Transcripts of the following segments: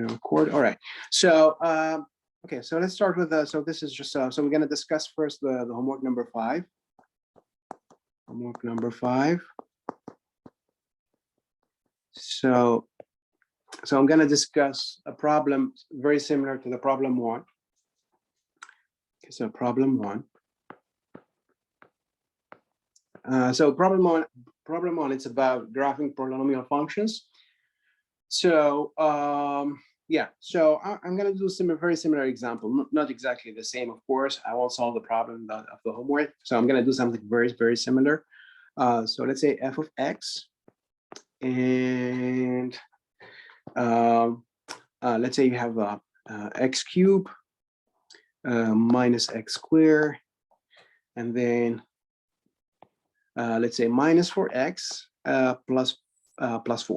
record. All right. So okay, so let's start with so this is just so we're going to discuss first the homework number 5. Homework number 5. So I'm going to discuss a problem very similar to the problem 1. Okay, so problem 1. So problem one, it's about graphing polynomial functions. So yeah, so I'm going to do some very similar example, not exactly the same, of course. I won't solve the problem of the homework. So I'm going to do something very, very similar. So let's say f of x, and let's say you have x cubed minus x squared, and then let's say minus 4x plus 4.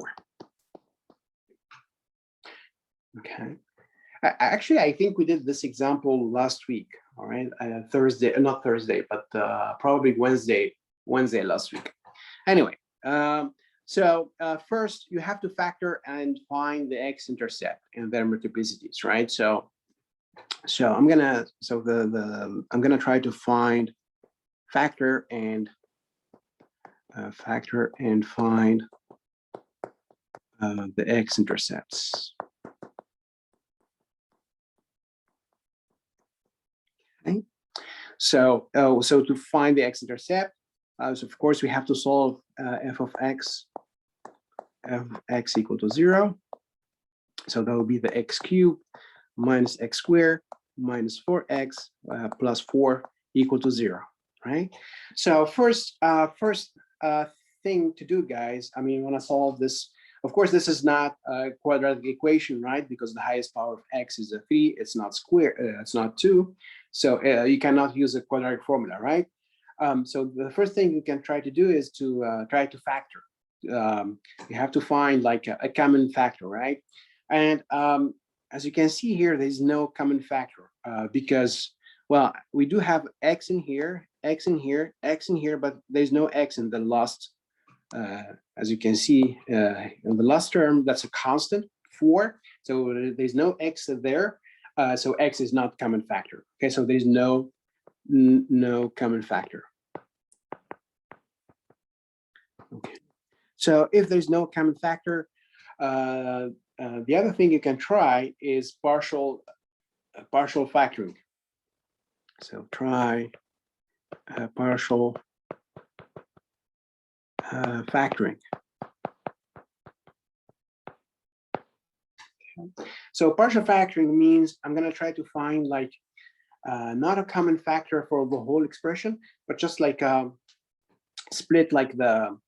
Okay. Actually, I think we did this example last week. All right, Thursday, not Thursday, but probably Wednesday last week. Anyway, so first you have to factor and find the x-intercept and their multiplicities, right? So I'm gonna I'm gonna try to find factor and find the x-intercepts. Okay. So to find the x-intercept, so of course we have to solve f of x equal to 0. So that will be the x cubed minus x squared minus 4x plus 4 equal to 0, right? So first thing to do, guys, I mean, when I solve this, of course, this is not a quadratic equation, right? Because the highest power of x is a 3, it's not square, it's not 2. So you cannot use a quadratic formula, right? So the first thing you can try to do is to try to factor. You have to find like a common factor, right? And as you can see here, there's no common factor because, well, we do have x in here, x in here, x in here, but there's no x in the last. As you can see in the last term, that's a constant 4. So there's no x there. So x is not common factor. Okay, so there's no common factor. Okay, so if there's no common factor, the other thing you can try is partial factoring. So try partial factoring. Okay. So partial factoring means I'm going to try to find like not a common factor for the whole expression, but just like split like the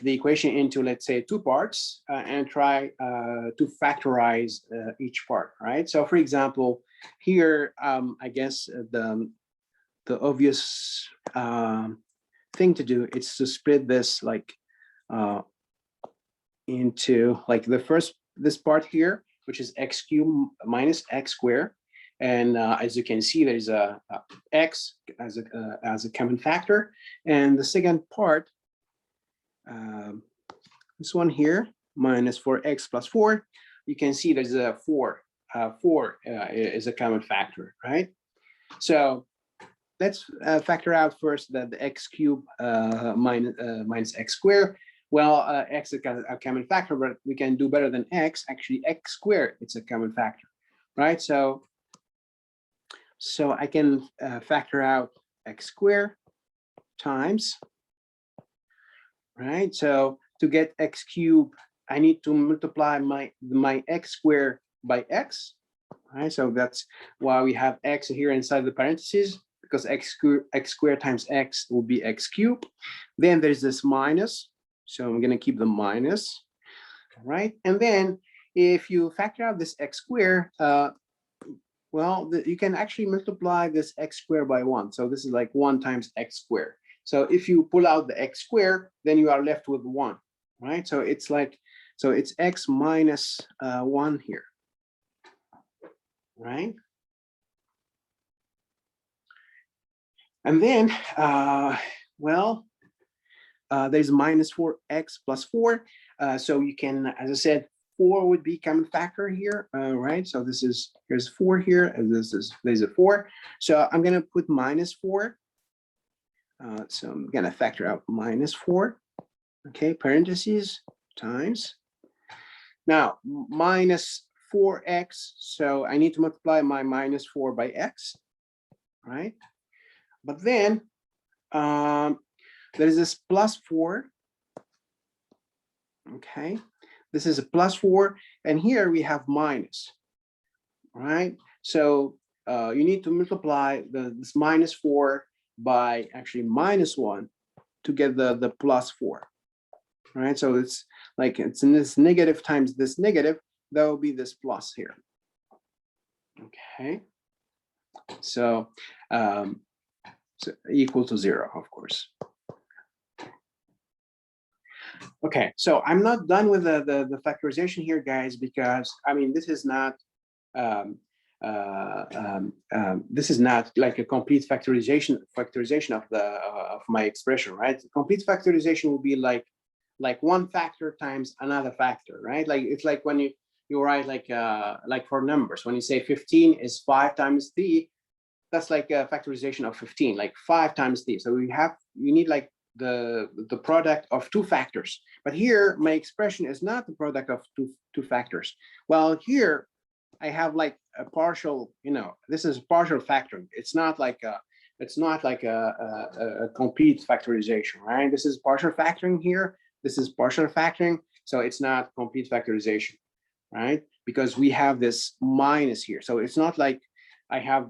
equation into, let's say, 2 parts and try to factorize each part, right? So for example, here I guess the obvious thing to do is to split this like into like this part here, which is x cubed minus x squared, and as you can see, there's a x as a common factor, and the second part, this one here, minus 4x plus 4, you can see there's a 4 is a common factor, right? So let's factor out first that the x cubed minus x squared. Well, x is a common factor, but we can do better than x. Actually, x squared, it's a common factor, right? So I can factor out x squared times, right? So to get x cubed, I need to multiply my x squared by x, right? So that's why we have x here inside the parentheses, because x squared times x will be x cubed. Then there's this minus, so I'm going to keep the minus, right? And then if you factor out this x squared, well, you can actually multiply this x squared by 1. So this is like 1 times x squared. So if you pull out the x squared, then you are left with 1, right? So it's like, so it's x minus 1 here, right? And then, well, there's minus 4x plus 4. So you can, as I said, 4 would be common factor here, right? So this is, here's 4 here, and there's a 4. So I'm gonna put minus 4. So I'm gonna factor out minus 4, okay, parentheses, times. Now, minus 4x, so I need to multiply my minus 4 by x, right? But then there is this plus 4, okay? This is a plus 4, and here we have minus, right? So you need to multiply this minus 4 by actually minus 1 to get the plus 4, right? So it's like it's in this negative times this negative, that will be this plus here, okay? So, so equal to 0, of course. Okay, so I'm not done with the factorization here, guys, because I mean this is not like a complete factorization of my expression, right? Complete factorization will be like one factor times another factor, right? Like it's like when you write like for numbers, when you say 15 is 5 times 3, that's like a factorization of 15, like 5 times 3. So you need like the product of 2 factors. But here my expression is not the product of two factors. Well, here I have like a partial, this is partial factoring. It's not like a complete factorization, right? This is partial factoring here. This is partial factoring, so it's not complete factorization, right? Because we have this minus here, so it's not like I have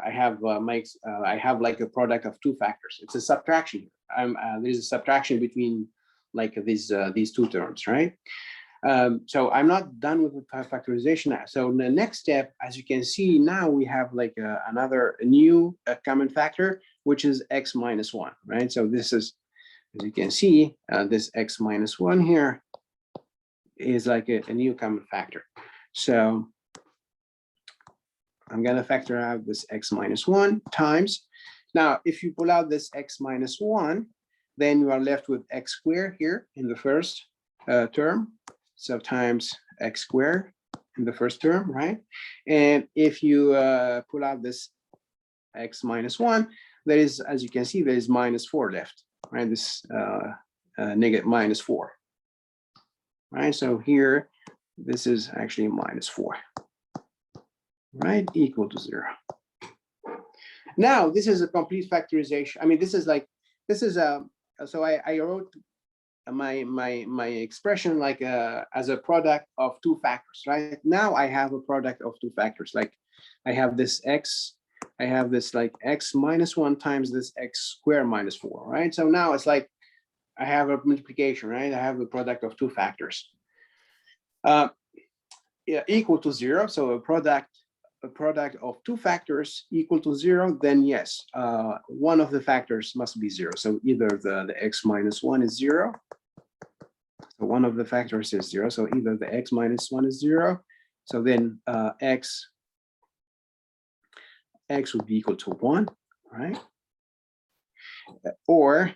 I have like a product of 2 factors. It's a subtraction. There's a subtraction between like these 2 terms, right? So I'm not done with the factorization. So the next step, as you can see, now we have like a new common factor, which is x minus 1, right? So this is, as you can see, this x minus 1 here is like a new common factor. So I'm gonna factor out this x minus 1 times. Now, if you pull out this x minus 1, then you are left with x squared here in the first term. So times x squared in the first term, right? And if you pull out this x minus 1, there is, as you can see, there is minus 4 left, right? This negative minus 4, right? So here, this is actually minus 4, right? Equal to 0. Now, this is a complete factorization. I mean, this is so I wrote my expression like as a product of 2 factors, right? Now I have a product of 2 factors. Like I have this x, I have this like x minus 1 times this x squared minus 4, right? So now it's like I have a multiplication, right? I have a product of 2 factors. Yeah, equal to 0. So a product of 2 factors equal to 0, then yes, one of the factors must be 0. So either the x minus 1 is 0. So one of the factors is 0. So either the x minus 1 is 0. So then x would be equal to 1, right? Or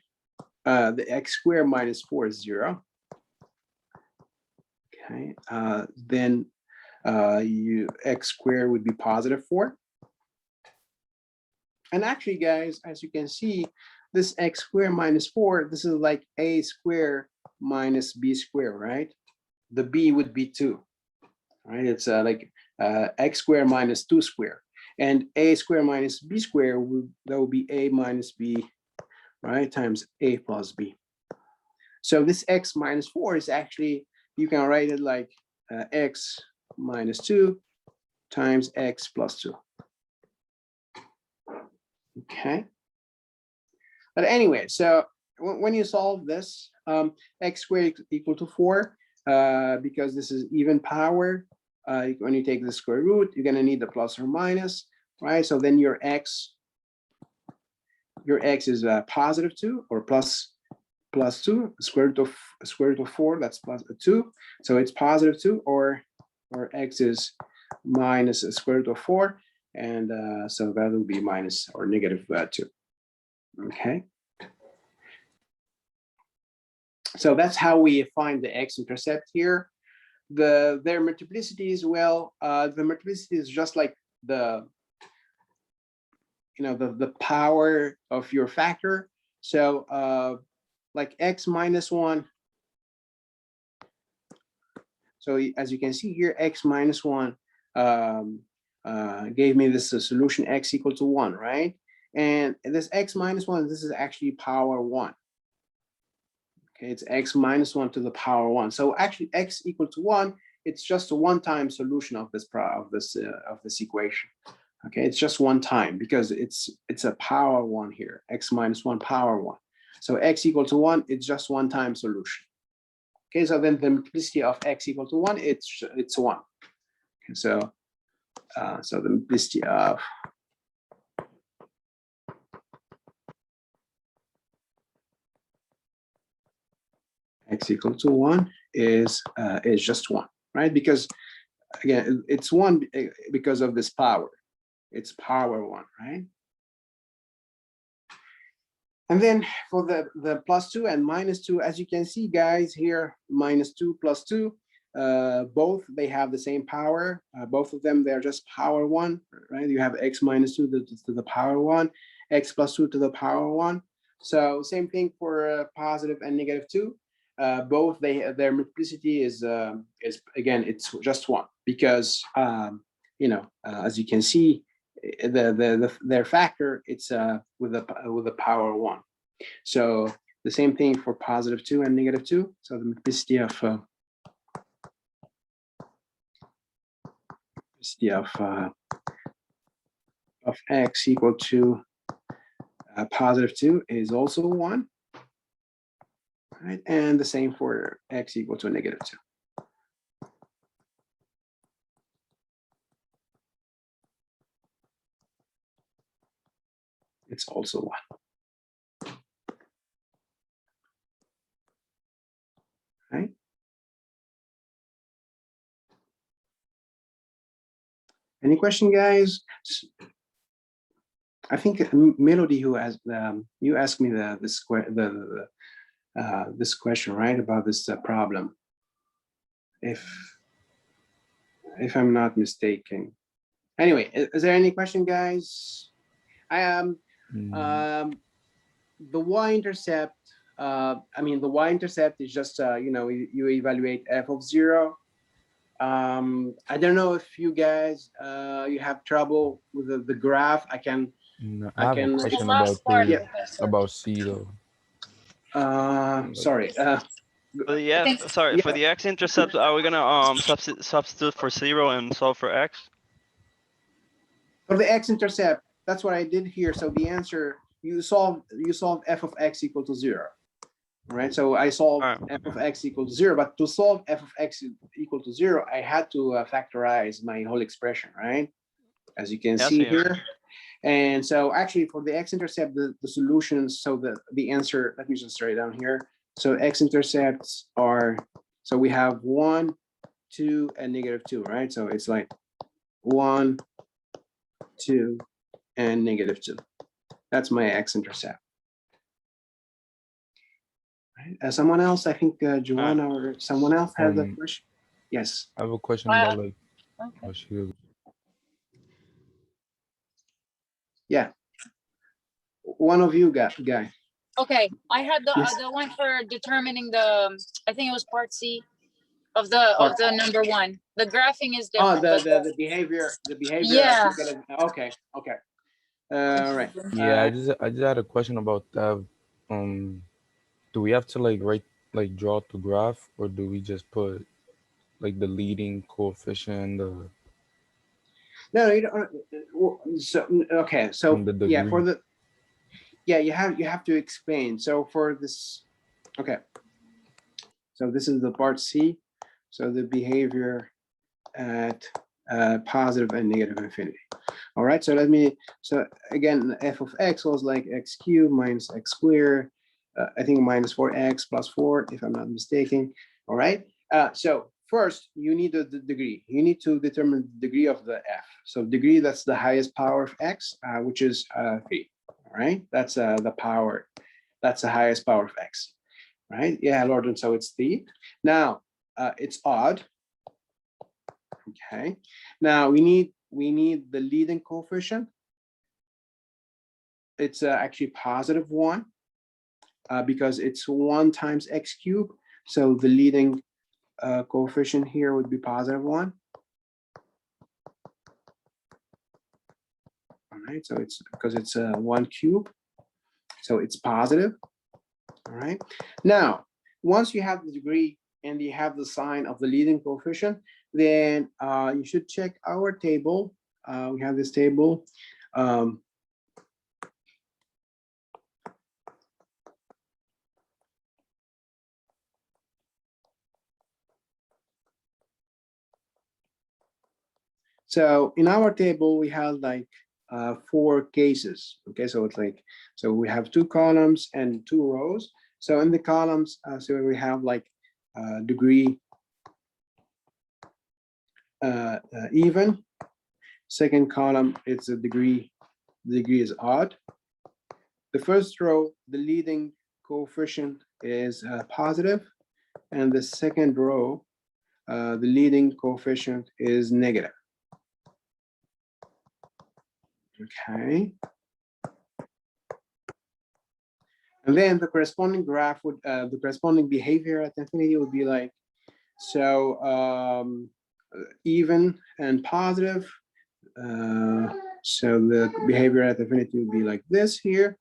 the x squared minus 4 is 0. Okay, then x squared would be positive 4. And actually, guys, as you can see, this x squared minus 4, this is like a squared minus b squared, right? The b would be 2, right? It's like x squared minus 2 squared. And a squared minus b squared, that would be a minus b, right? Times a plus b. So this x minus 4 is actually, you can write it like x minus 2 times x plus 2. Okay. But anyway, so when you solve this, x squared equal to 4, because this is even power, when you take the square root, you're gonna need the plus or minus, right? So then your x is positive 2 or plus 2, square root of 4, that's plus 2. So it's positive 2, or x is minus the square root of 4, and so that will be minus or negative 2. Okay. So that's how we find the x-intercept here. their multiplicity is, well, the multiplicity is just like the the power of your factor. So like x minus 1. So as you can see here, x minus 1 gave me this solution x equal to 1, right? And this x minus 1, this is actually power 1. Okay, it's x minus 1 to the power 1. So actually x equal to 1, it's just a one-time solution of this equation. Okay, it's just one time because it's a power 1 here, x minus 1 power 1. So x equal to 1, it's just one-time solution. Okay, so then the multiplicity of x equal to 1, it's 1. Okay, so the multiplicity of x equal to 1 is just 1, right? Because again, it's 1 because of this power. It's power 1, right? And then for the plus 2 and minus 2, as you can see, guys, here, minus 2 plus 2, both, they have the same power. Both of them, they're just power 1, right? You have x minus 2 to the power 1, x plus 2 to the power 1. So same thing for positive and negative 2. Both, their multiplicity is again, it's just 1 because as you can see, their factor, it's with the power 1. So the same thing for positive 2 and negative 2. So the multiplicity of x equal to positive 2 is also 1, right? And the same for x equal to negative 2. It's also 1. Right? Any question, guys? I think Melody, who has you asked me this question, right, about this problem, if I'm not mistaken. Anyway, is there any question, guys? I am. The y-intercept. The y-intercept is just you evaluate f of 0. I don't know if you guys you have trouble with the graph. I can. No, I have a question about C though. Sorry. For the x-intercept, are we gonna substitute for 0 and solve for x? For the x-intercept, that's what I did here. So the answer, you solve f of x equal to 0. Right, so I solved f of x equal to 0, but to solve f of x equal to 0, I had to factorize my whole expression, right? As you can see here. And so actually for the x-intercept, the solutions, so the answer, let me just write down here. So x-intercepts are, so we have 1, 2, and negative 2, right? So it's like 1, 2, and negative 2. That's my x-intercept. Right. Someone else, I think Joanna or someone else has a question. Yes. I have a question about like. Okay. Yeah. One of you, guy. Okay, I had the one for determining the. I think it was part C of the number 1. The graphing is different. Oh, the behavior. The behavior. Yeah. Okay. Right. Yeah, I just had a question about that. Do we have to draw the graph, or do we just put like the leading coefficient? No, you don't. So okay, so yeah, for the you have to explain. So for this, okay. So this is the part C. So the behavior at positive and negative infinity. All right. So so again, f of x was like x cubed minus x squared. I think minus 4x plus 4, if I'm not mistaken. All right. So first, you need the degree. You need to determine the degree of the f. So degree, that's the highest power of x, which is 3. All right. That's the power. That's the highest power of x. Right. Yeah, Lord. And so it's 3. Now, it's odd. Okay. Now we need the leading coefficient. It's actually positive 1 because it's 1 times x cubed. So the leading coefficient here would be positive 1. All right, so it's because it's 1 cube, so it's positive. All right. Now, once you have the degree and you have the sign of the leading coefficient, then you should check our table. We have this table. So in our table, we have like 4 cases. Okay, so it's like, so we have 2 columns and 2 rows. So in the columns, so we have like degree even. Second column, it's a degree, the degree is odd. The first row, the leading coefficient is positive, and the second row, the leading coefficient is negative. Okay. And then the corresponding graph would, the corresponding behavior at infinity would be like, so even and positive. So the behavior at infinity would be like this here.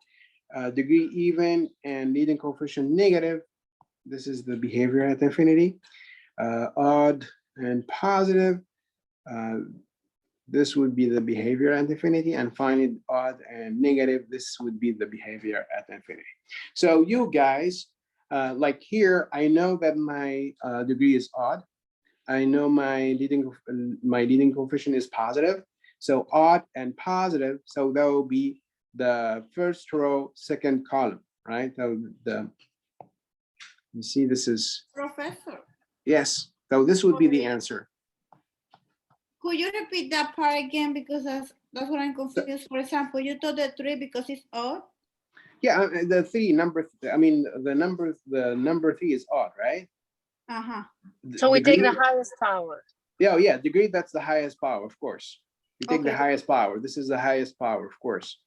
Degree even and leading coefficient negative. This is the behavior at infinity. Odd and positive. This would be the behavior at infinity, and finally odd and negative, this would be the behavior at infinity. So you guys, like here, I know that my degree is odd. I know my leading coefficient is positive. So odd and positive, so that will be the first row, second column, right? So you see this is, Professor, yes, so this would be the answer. could you repeat that part again? Because that's what I'm confused. For example, you told the 3 because it's odd. Yeah, the 3 number, I mean, the number 3 is odd, right? Uh-huh. So we take the Degree- highest power. Yeah, degree, that's the highest power, of course. You take the Okay. highest power. This is the highest power, of course.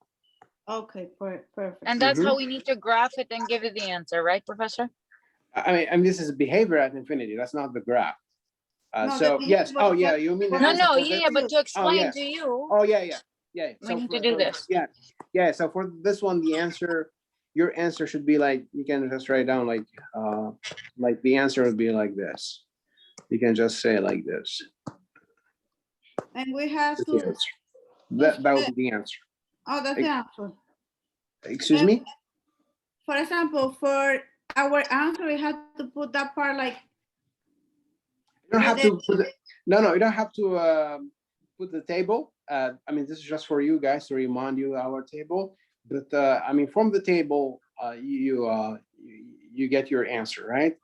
Okay, perfect. And that's Mhm. how we need to graph it and give it the answer, right, Professor? I mean, this is behavior at infinity. That's not the graph. No, So the yes. behavior Oh was yeah, like- you mean the No, answer No, for yeah, this? but to explain yeah. to you, Oh yeah. we need to for- do for- this. Yeah. So for this one, the answer, your answer should be like, you can just write down like the answer would be like this. You can just say like this. and we have That's the to. answer. That would be the answer. Oh, that's the answer. Excuse me? For example, for our answer, we have to put that part like. You don't have to put it, no, you don't have to put the table. I mean, this is just for you guys to remind you our table. But I mean, from the table, you get your answer, right?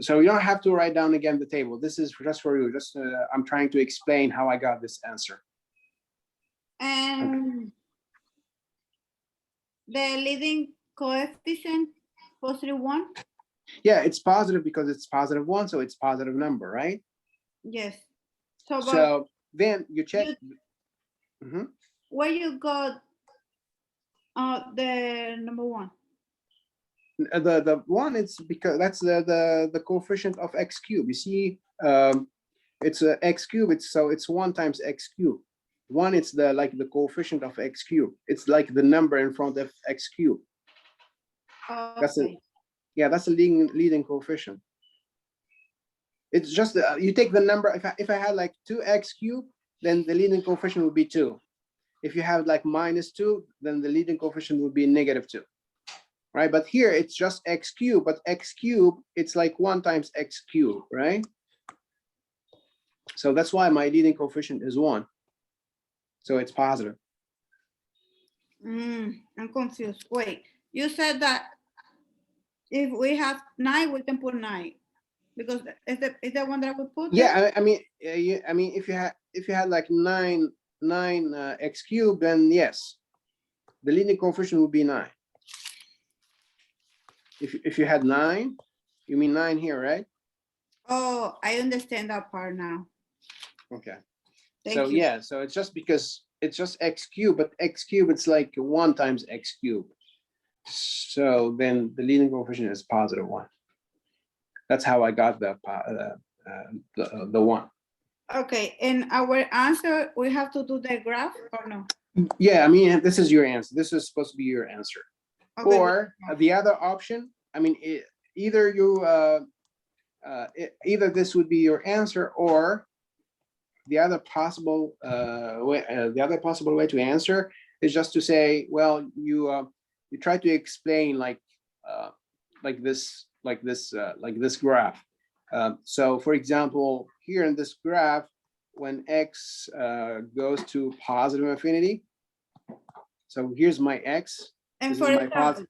So you don't have to write down again the table. This is just for you. Just I'm trying to explain how I got this answer. And the leading coefficient, positive 1? Yeah, it's positive because it's positive 1, so it's positive number, right? Yes. So, but So then you check. Mhm. where you got the number 1? The one, it's because that's the coefficient of x cubed. You see, it's a x cubed. It's 1 times x cubed. 1, it's the coefficient of x cubed. It's like the number in front of x cubed. That's Okay. that's a leading coefficient. It's just you take the number. If I had like 2x cubed, then the leading coefficient would be 2. If you have like -2, then the leading coefficient would be -2. Right, but here it's just x cubed, but x cubed, it's like 1 times x cubed, right? So that's why my leading coefficient is 1. So it's positive. I'm confused. Wait, you said that if we have 9, we can put 9 because is the one that we put? Yeah, I mean, if you had like 9 x cubed, then yes, the leading coefficient would be 9. If you had 9, you mean 9 here, right? Oh, I understand that part now. Okay. Thank So you. yeah, so it's just because it's just x cubed, but x cubed it's like 1 times x cubed. So then the leading coefficient is positive 1. That's how I got the 1. Okay, and our answer, we have to do the graph or no? Yeah, I mean, this is your answer. This is supposed to be your answer. Okay, Or the other option, I mean, either you, either this would be your answer, or the other possible way to answer is just to say, well, you try to explain like this graph. So for example, here in this graph, when x goes to positive infinity, so here's my x. and This for is my example, positive.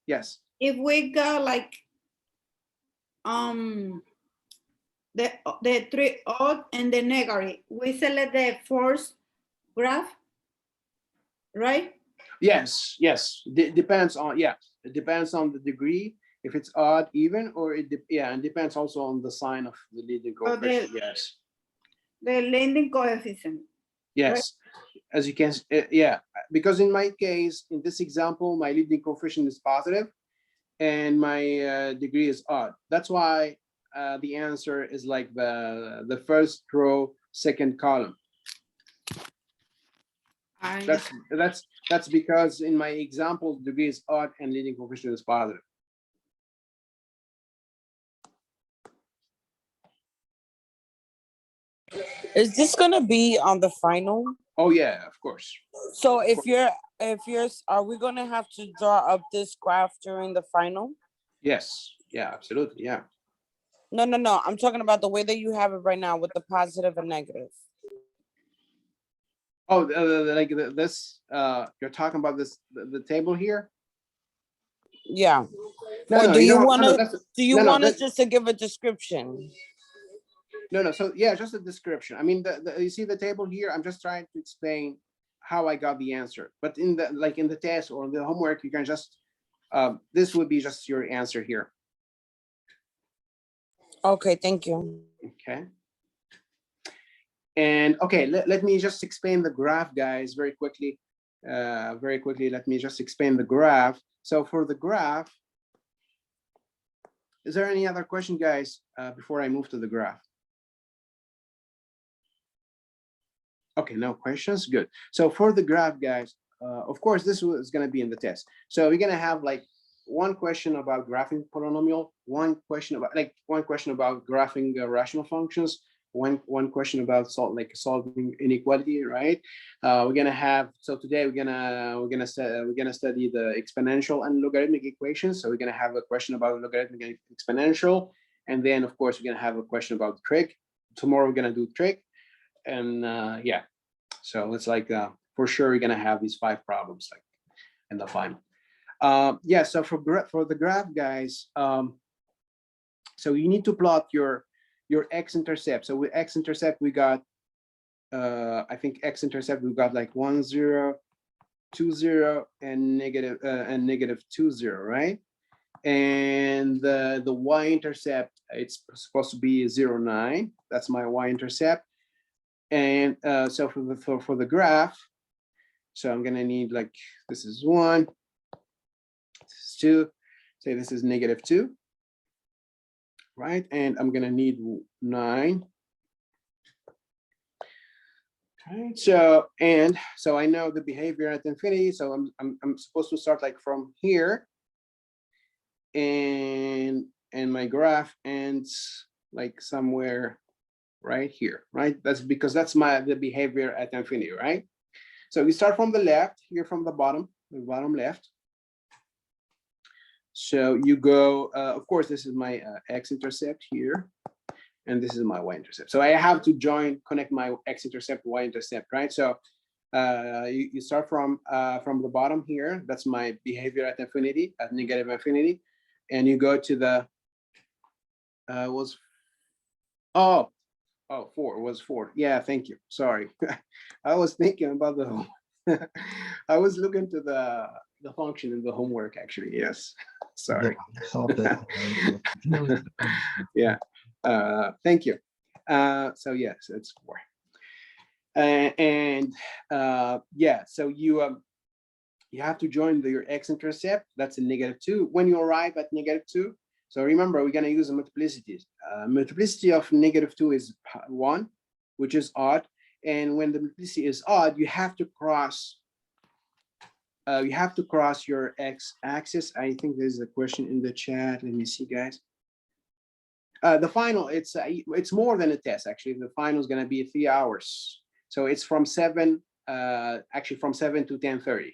Yes. if we go like the 3 odd and the negative, we select the first graph, right? Yes. Yes. Depends on, yeah. It depends on the degree, if it's odd, even, or and depends also on the sign of the leading coefficient. Yes. The leading coefficient. Yes. As you can, yeah, because in my case, in this example, my leading coefficient is positive and my degree is odd. That's why the answer is like the first row, second column. That's because in my example, degree is odd and leading coefficient is positive. Is this gonna be on the final? Oh yeah, of course. So if you're, are we gonna have to draw up this graph during the final? Yes. Yeah, absolutely. Yeah. No. I'm talking about the way that you have it right now with the positive and negative. Oh, like this, you're talking about this, the table here? Yeah. No, Or no, do you no, want no, to? Do you want us just to give a description? No. So yeah, just a description. I mean, you see the table here. I'm just trying to explain how I got the answer. But in the test or the homework, you can just this would be just your answer here. Okay, thank you. Okay. And okay, let me just explain the graph, guys, very quickly. Let me just explain the graph. So for the graph, is there any other question, guys, before I move to the graph? Okay, no questions. Good. So for the graph, guys, of course, this is going to be in the test. So we're going to have like one question about graphing polynomial, one question about graphing rational functions, one question about solving inequality, right? We're going to have, so today we're going to study the exponential and logarithmic equations. So we're going to have a question about logarithmic and exponential, and then of course we're going to have a question about trig. Tomorrow we're going to do trig. And yeah, so it's like for sure we're gonna have these 5 problems like in the final. Yeah, so for the graph, guys, so you need to plot your x-intercept. So with x-intercept we got I think x-intercept we got like 1, 0, 2, 0, and negative 2, 0, right? And the y-intercept, it's supposed to be 0, 9. That's my y-intercept. And so for the graph, so I'm gonna need like, this is 1, this is 2, say this is negative 2, right? And I'm gonna need 9. Okay, so I know the behavior at infinity, so I'm supposed to start like from here, and my graph ends like somewhere right here, right? That's because that's the behavior at infinity, right? So we start from the left here, from the bottom left. So you go, of course, this is my x-intercept here, and this is my y-intercept. So I have to connect my x-intercept, y-intercept, right? So you start from the bottom here. That's my behavior at infinity, at negative infinity, and you go to the 4 was 4. Yeah, thank you. Sorry. I was thinking about the I was looking to the function in the homework, actually. Yes. Sorry. Yeah, Yeah. Thank you. So yes, it's 4. Yeah, so you have to join your x-intercept. That's a -2. When you arrive at -2, so remember, we're going to use a multiplicity. Multiplicity of -2 is 1, which is odd. And when the multiplicity is odd, you have to cross. You have to cross your x-axis. I think there's a question in the chat. Let me see, guys. The final, it's more than a test. Actually, the final is going to be 3 hours. So it's from 7, actually from 7 to 10:30.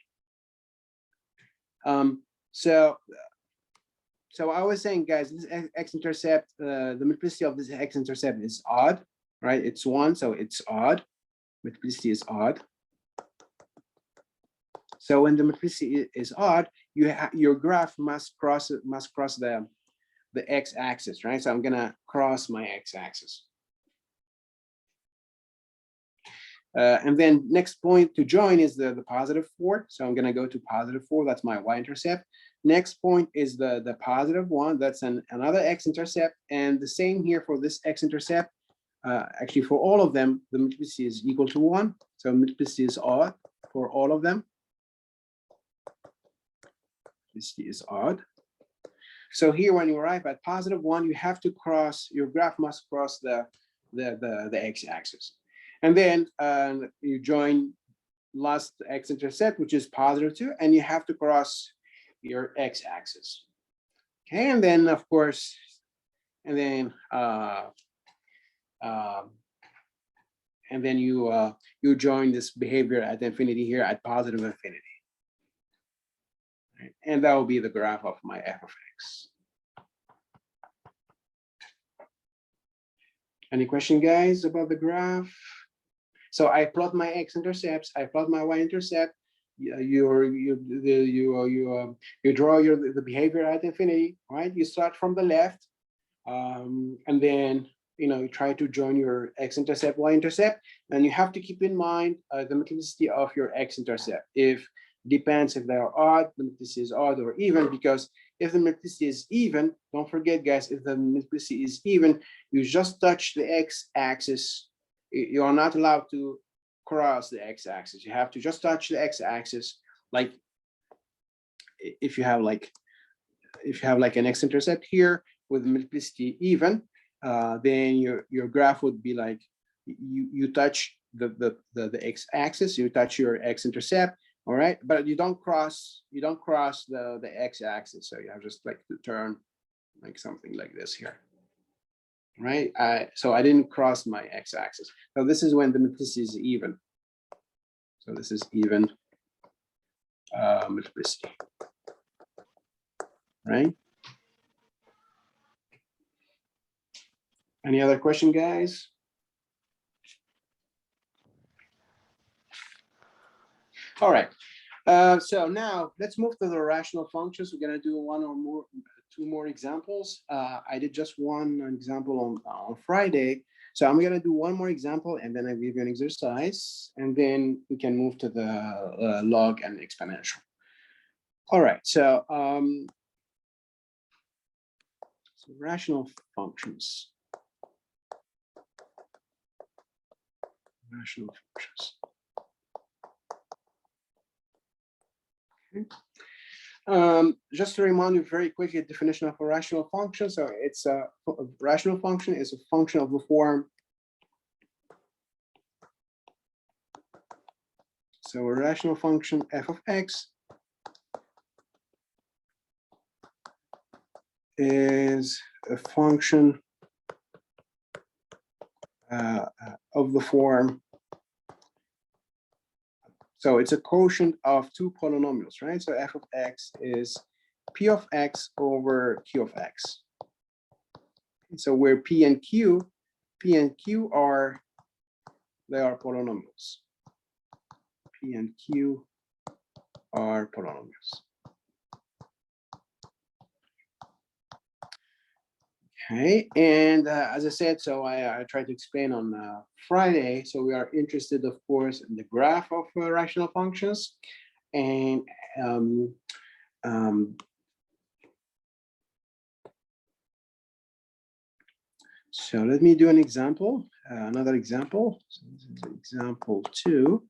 So I was saying, guys, this x-intercept, the multiplicity of this x-intercept is odd, right? It's 1, so it's odd. Multiplicity is odd. So when the multiplicity is odd, your graph must cross the x-axis, right? So I'm gonna cross my x-axis. And then next point to join is the +4. So I'm gonna go to +4. That's my y-intercept. Next point is the +1. That's another x-intercept. And the same here for this x-intercept. Actually, for all of them, the multiplicity is equal to 1. So multiplicity is odd for all of them. Multiplicity is odd. So here, when you arrive at +1, you have to cross, your graph must cross the x-axis. And then you join last x-intercept, which is +2, and you have to cross your x-axis. Okay, and then of course, and then you join this behavior at infinity here at +infinity. Right? And that will be the graph of my f of x. Any question, guys, about the graph? So I plot my x-intercepts, I plot my y-intercept. You draw the behavior at infinity, right? You start from the left, and then you try to join your x-intercept, y-intercept, and you have to keep in mind the multiplicity of your x-intercept. If depends if they are odd, the multiplicity is odd or even, because if the multiplicity is even, don't forget, guys, if the multiplicity is even, you just touch the x-axis. You are not allowed to cross the x-axis. You have to just touch the x-axis. Like if you have like an x-intercept here with multiplicity even, then your graph would be like you touch the x-axis, you touch your x-intercept, all right, but you don't cross the x-axis. So you have just like to turn like something like this here. Right, so I didn't cross my x-axis. So this is when the multiplicity is even. So this is even multiplicity, right? Any other question, guys? All right. So now let's move to the rational functions. We're gonna do two more examples. I did just one example on Friday. So I'm gonna do one more example and then I'll give you an exercise and then we can move to the log and exponential. All right, so rational functions. Rational functions. Okay. Just to remind you very quickly, the definition of a rational function. So it's a rational function is a function of the form. So a rational function f of x is a function of the form. So it's a quotient of two polynomials, right? So f of x is p of x over q of x. So where p and q are polynomials. P and q are polynomials. Okay, and as I said, so I tried to explain on Friday. So we are interested, of course, in the graph of rational functions, and So let me do an example, another example. So this is example 2.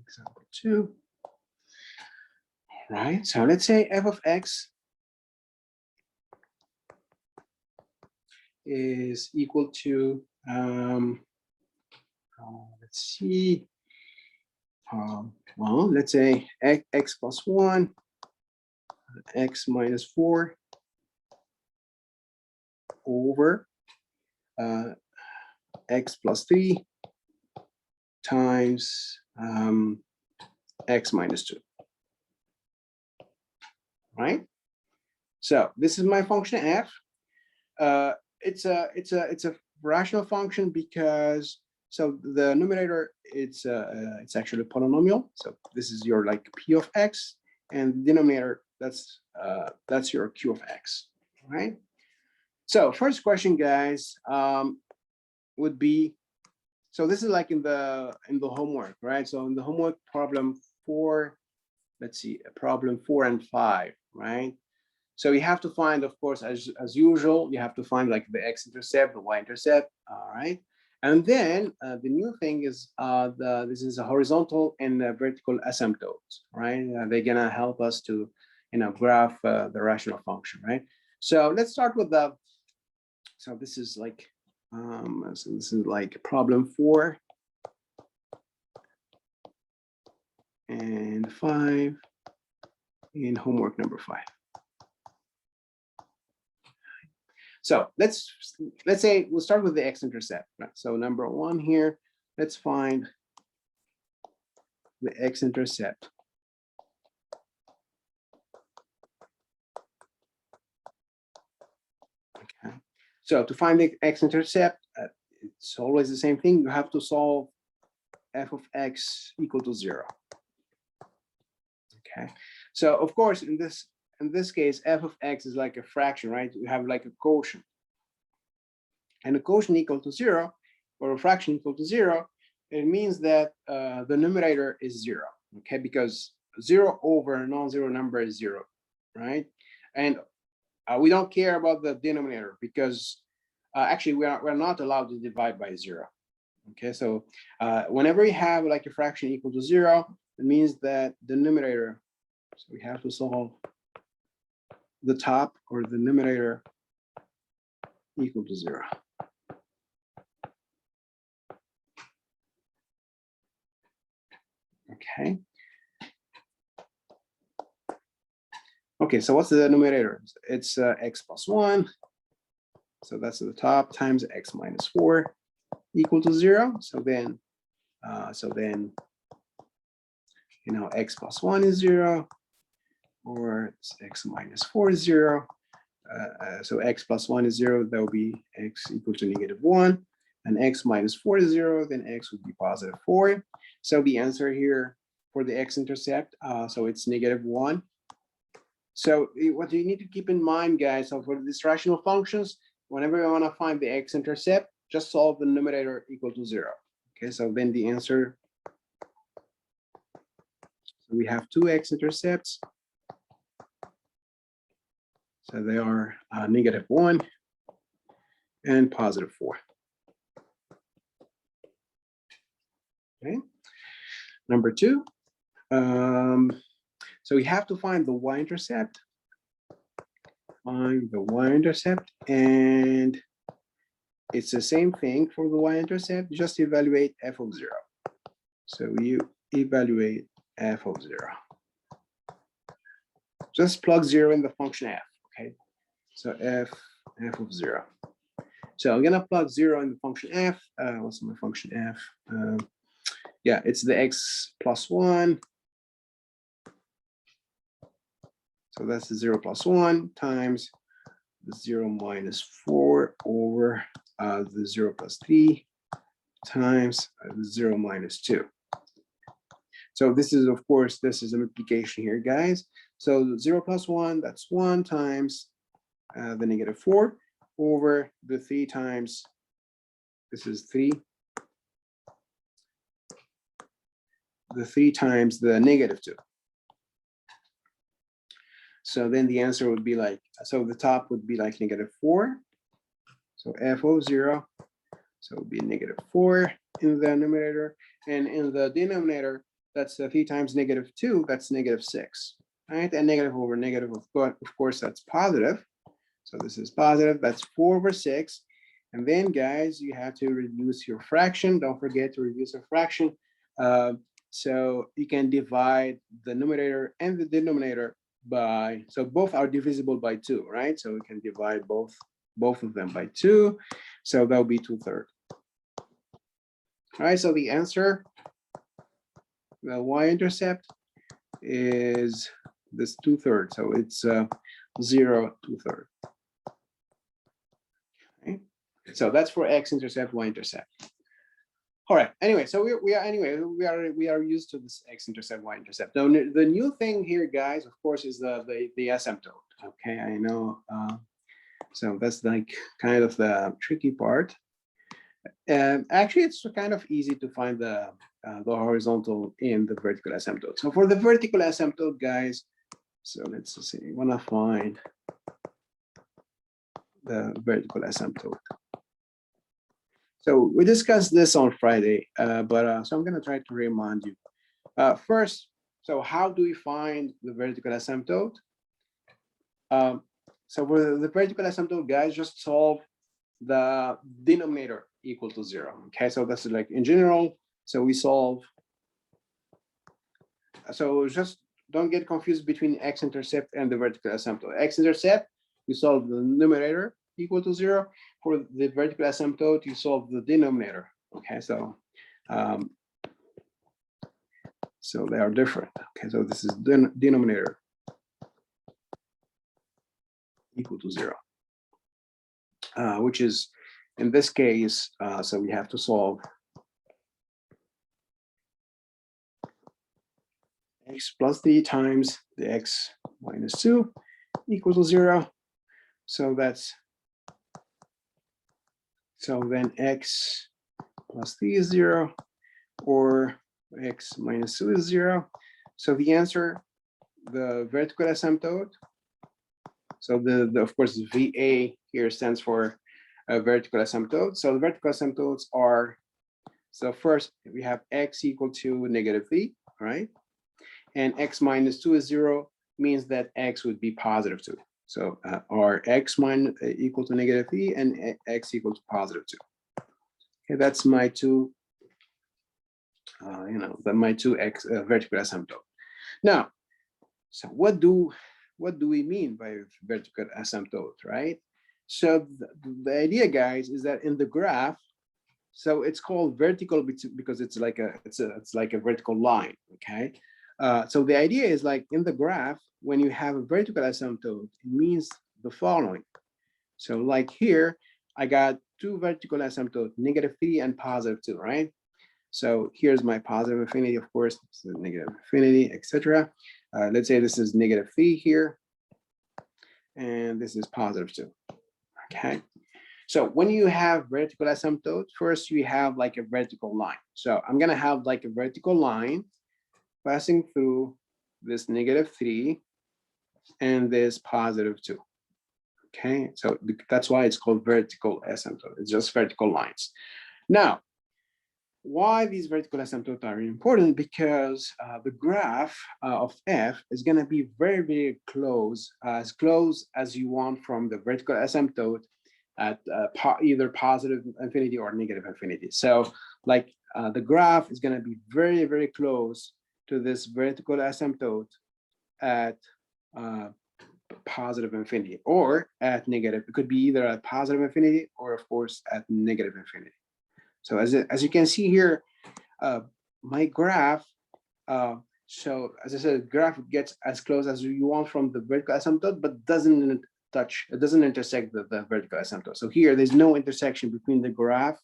Example 2. All right, so let's say f of x is equal to, let's see, well, let's say x plus 1, x minus 4 over x plus 3 times x minus 2, right? So this is my function f. It's a rational function because so the numerator it's actually a polynomial. So this is your like p of x, and the denominator that's your q of x, right? So first question, guys, would be, so this is like in the homework, right? So in the homework problem 4, let's see, problem 4 and 5, right? So you have to find, of course, as usual, you have to find like the x-intercept, the y-intercept, all right? And then the new thing is this is a horizontal and a vertical asymptotes, right? They're gonna help us to, graph the rational function, right? So let's start with the, so this is like, so this is like problem 4 and 5 in homework number 5. So let's say we'll start with the x-intercept, right? So number 1 here, let's find the x-intercept. Okay. So to find the x-intercept, it's always the same thing. You have to solve f of x equal to 0. Okay. So of course, in this case, f of x is like a fraction, right? You have like a quotient. And a quotient equal to 0, or a fraction equal to 0, it means that the numerator is 0, okay? Because 0 over a non-zero number is 0, right? And we don't care about the denominator because actually we're not allowed to divide by 0, okay? So whenever you have like a fraction equal to 0, it means that the numerator, so we have to solve the top or the numerator equal to 0. Okay. Okay, so what's the numerator? It's x plus 1. So that's at the top times x minus 4 equal to 0. So then, x plus 1 is 0, or x minus 4 is 0. So x plus 1 is 0, that will be x equal to -1. And x minus 4 is 0, then x would be positive 4. So the answer here for the x-intercept, so it's -1. So what you need to keep in mind, guys, so for these rational functions, whenever you want to find the x-intercept, just solve the numerator equal to 0. Okay, so then the answer, so we have 2 x-intercepts. So they are -1 and positive 4. Okay, number 2. So we have to find the y-intercept. Find the y-intercept, and it's the same thing for the y-intercept. Just evaluate f of 0. So you evaluate f of 0. Just plug 0 in the function f. Okay, so f of 0. So I'm gonna plug 0 in the function f. What's my function f? Yeah, it's the x plus 1. So that's the 0 plus 1 times the 0 minus 4 over the 0 plus 3 times the 0 minus 2. So this is, of course, this is a multiplication here, guys. So the 0 plus 1, that's 1 times the -4 over the 3 times, this is 3. The 3 times the -2. So then the answer would be like, so the top would be like -4. So f of 0. So it would be -4 in the numerator. And in the denominator, that's 3 times -2, that's -6. Right? And negative over negative, of course, that's positive. So this is positive, that's 4 over 6. And then guys, you have to reduce your fraction. Don't forget to reduce your fraction. So you can divide the numerator and the denominator by, so both are divisible by 2, right? So we can divide both of them by 2. So that'll be 2/3. All right, so the answer, the y-intercept is this 2/3. So it's 0 2/3. Okay. So that's for x-intercept, y-intercept. All right. Anyway, so we are used to this x-intercept, y-intercept. Now the new thing here, guys, of course, is the asymptote. Okay, I know. So that's like kind of the tricky part. And actually, it's kind of easy to find the horizontal in the vertical asymptote. So for the vertical asymptote, guys, so let's see. I want to find the vertical asymptote. So we discussed this on Friday, so I'm going to try to remind you. First, so how do we find the vertical asymptote? So for the vertical asymptote, guys, just solve the denominator equal to 0. Okay, so that's like in general. So we solve. So just don't get confused between x-intercept and the vertical asymptote. X-intercept, we solve the numerator equal to 0. For the vertical asymptote, you solve the denominator. Okay, so so they are different. Okay, so this is denominator equal to 0, which is in this case. So we have to solve x plus 3 times the x minus 2 equal to 0. So that's, so then x plus 3 is 0, or x minus 2 is 0. So the answer, the vertical asymptote, so the of course, VA here stands for vertical asymptote. So the vertical asymptotes are, so first we have x equal to -3, right? And x minus 2 is 0, means that x would be positive 2. So our x minus equal to -3 and x equal to positive 2. Okay, that's my two, my two x vertical asymptote. Now, so what do we mean by vertical asymptote, right? So the idea, guys, is that in the graph, so it's called vertical because it's like a vertical line. Okay, so the idea is like in the graph, when you have a vertical asymptote, it means the following. So like here, I got two vertical asymptotes, -3 and +2, right? So here's my positive infinity, of course, this is negative infinity, etc. Let's say this is -3 here, and this is +2. Okay. So when you have vertical asymptote, first you have like a vertical line. So I'm gonna have like a vertical line passing through this -3 and this +2. Okay, so that's why it's called vertical asymptote. It's just vertical lines. Now, why these vertical asymptotes are important? Because the graph of f is going to be very, very close as you want from the vertical asymptote at either positive infinity or negative infinity. So like the graph is going to be very, very close to this vertical asymptote at positive infinity or at negative. It could be either at positive infinity or of course at negative infinity. So as you can see here, my graph, so as I said, graph gets as close as you want from the vertical asymptote, but doesn't intersect the vertical asymptote. So here, there's no intersection between the graph,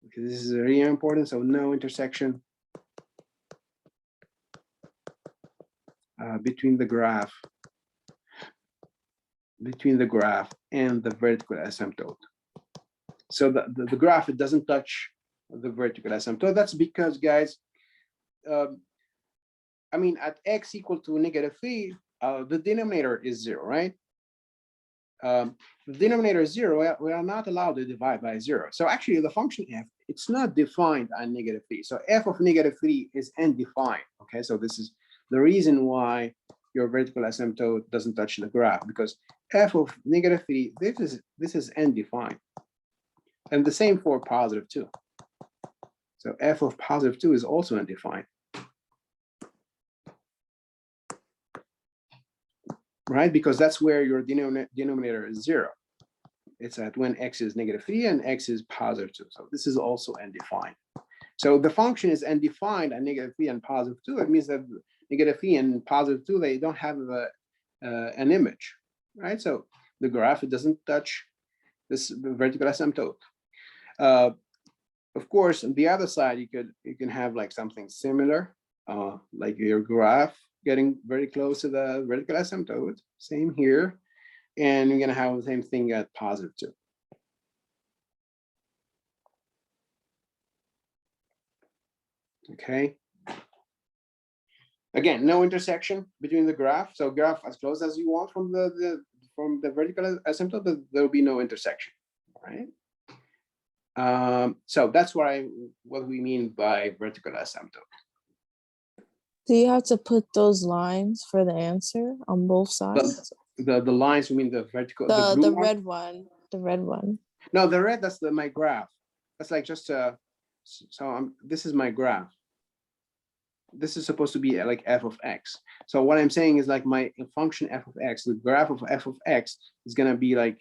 because this is really important, so no intersection between the graph and the vertical asymptote. So the graph, it doesn't touch the vertical asymptote. That's because, guys, I mean, at x equal to -3, the denominator is 0, right? The denominator is 0, we are not allowed to divide by 0. So actually the function f, it's not defined at -3. So f of -3 is undefined, okay? So this is the reason why your vertical asymptote doesn't touch the graph, because f of -3, this is undefined. And the same for +2. So f of +2 is also undefined. Right, because that's where your denominator is 0. It's at when x is -3 and x is +2. So this is also undefined. So the function is undefined at -3 and +2. It means that -3 and +2, they don't have an image, right? So the graph, it doesn't touch this vertical asymptote. Of course, on the other side, you can have like something similar, like your graph getting very close to the vertical asymptote. Same here. And you're gonna have the same thing at +2. Okay. Again, no intersection between the graph. So graph as close as you want from the vertical asymptote, but there will be no intersection, right? So that's what we mean by vertical asymptote. Do you have to put those lines for the answer on both sides? The lines, you mean the vertical, The blue one? red one, the red one. No, the red, that's my graph. That's like just this is my graph. This is supposed to be like f of x. So what I'm saying is like my function f of x, the graph of f of x is gonna be like,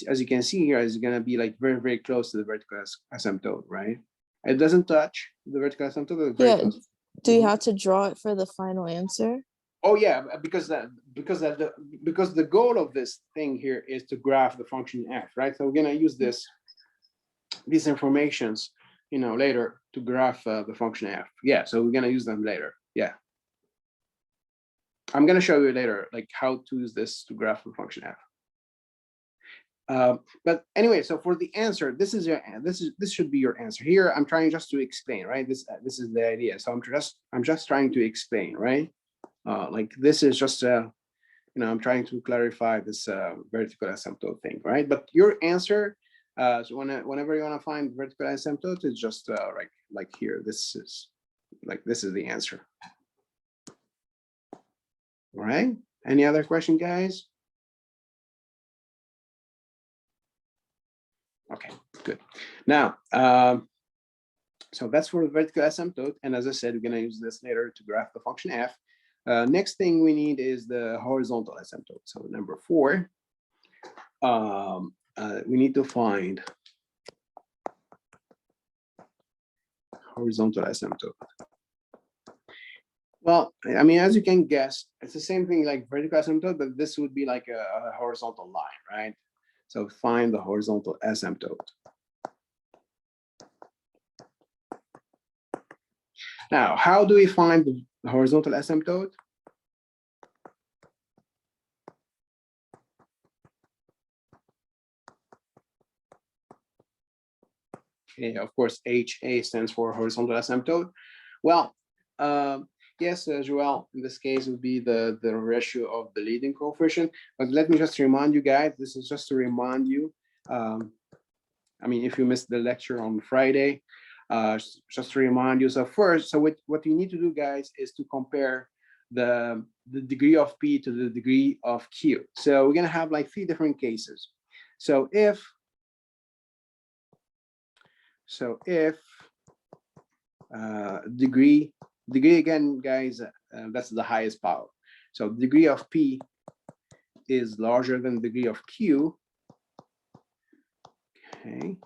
as you can see here, is gonna be like very, very close to the vertical asymptote, right? It doesn't touch the vertical asymptote, but very close. Do you have to draw it for the final answer? Oh yeah, because the goal of this thing here is to graph the function f, right? So we're gonna use these informations, later to graph the function f. Yeah, so we're gonna use them later. Yeah, I'm gonna show you later like how to use this to graph the function f. But anyway, so for the answer, this should be your answer. Here, I'm trying just to explain, right? This is the idea. So I'm just trying to explain, right? Like this is just I'm trying to clarify this vertical asymptote thing, right? But your answer, so whenever you want to find vertical asymptote, it's just like here. This is the answer. All right. Any other question, guys? Okay, good. Now, so that's for the vertical asymptote. And as I said, we're going to use this later to graph the function f. Next thing we need is the horizontal asymptote. So number 4, we need to find horizontal asymptote. Well, I mean, as you can guess, it's the same thing like vertical asymptote, but this would be like a horizontal line, right? So find the horizontal asymptote. Now, how do we find the horizontal asymptote? Okay, of course, HA stands for horizontal asymptote. Well, yes, Joel, in this case, it would be the ratio of the leading coefficient. But let me just remind you guys, this is just to remind you. I mean, if you missed the lecture on Friday, just to remind you. So first, so what you need to do, guys, is to compare the degree of P to the degree of Q. So we're gonna have like 3 different cases. So if degree again, guys, that's the highest power. So degree of P is larger than degree of Q. Okay,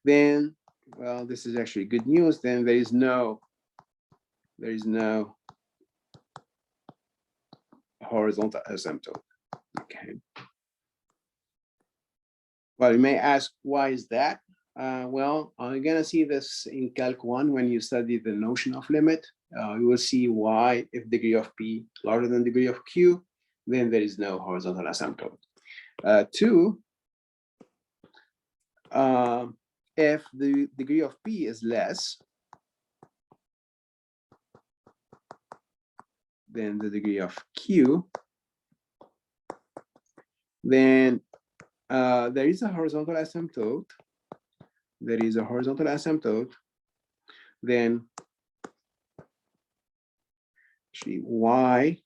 then, well, this is actually good news. Then there is no horizontal asymptote. Okay. Well, you may ask, why is that? Well, you're gonna see this in Calc 1 when you study the notion of limit. You will see why, if degree of P larger than degree of Q, then there is no horizontal asymptote. 2, if the degree of P is less than the degree of Q, then there is a horizontal asymptote. There is a horizontal asymptote. Then actually y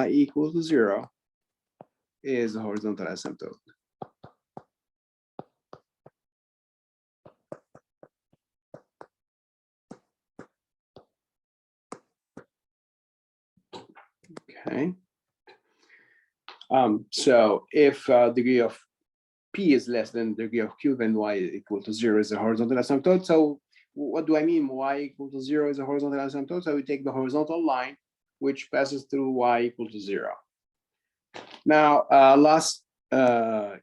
equals to 0 is the horizontal asymptote. Okay. So if degree of P is less than degree of Q, then y equal to 0 is a horizontal asymptote. So what do I mean? Y equal to 0 is a horizontal asymptote. So we take the horizontal line, which passes through y equal to 0. Now, last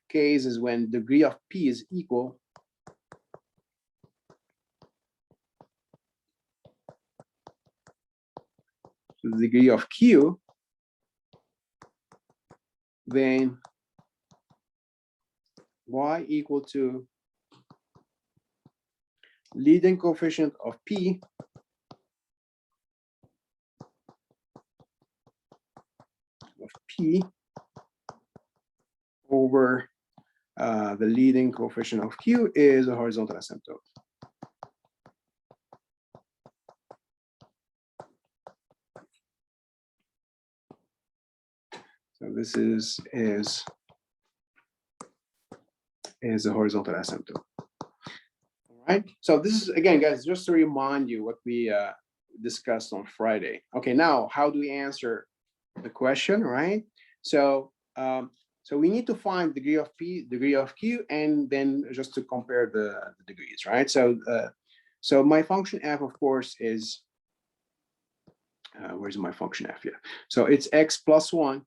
case is when degree of P is equal to the degree of Q, then y equal to leading coefficient of P over the leading coefficient of Q is a horizontal asymptote. So this is a horizontal asymptote. All right. So this is, again, guys, just to remind you what we discussed on Friday. Okay, now how do we answer the question, right? So so we need to find degree of P, degree of Q, and then just to compare the degrees, right? So so my function f, of course, is where's my function f here? So it's x plus 1.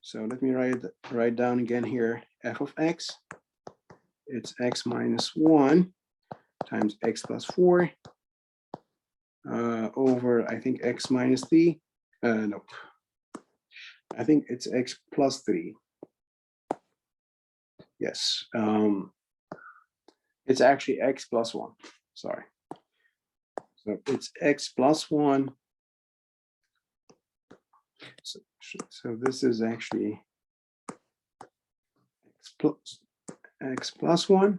So let me write down again here, f of x. It's x minus 1 times x plus 4 over, I think, x minus 3. Nope. I think it's x plus 3. Yes. It's actually x plus 1. Sorry. So it's x plus 1. So this is actually x plus 1.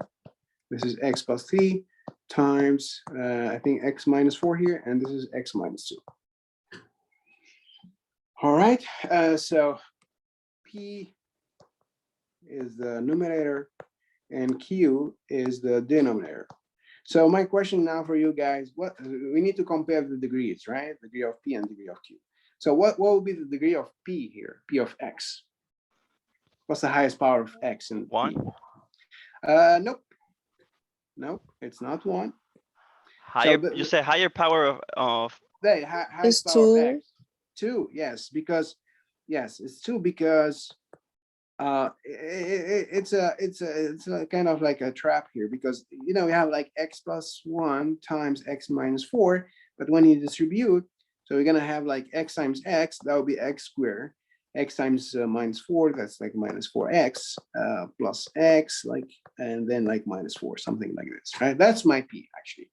This is x plus 3 times, I think, x minus 4 here, and this is x minus 2. All right, so P is the numerator and Q is the denominator. So my question now for you guys, what we need to compare the degrees, right? Degree of P and degree of Q. So what will be the degree of P here, P of x? What's the highest power of x in 1? P? Nope, it's not 1. Higher, So you say higher power of the highest It's power of 2. x. 2, yes, because it's 2 because it's a kind of like a trap here, because you know we have like x plus 1 times x minus 4, but when you distribute, so we're gonna have like x times x, that would be x squared, x times minus 4, that's like minus 4x, plus x, like, and then like minus 4, something like this, right? That's my P actually.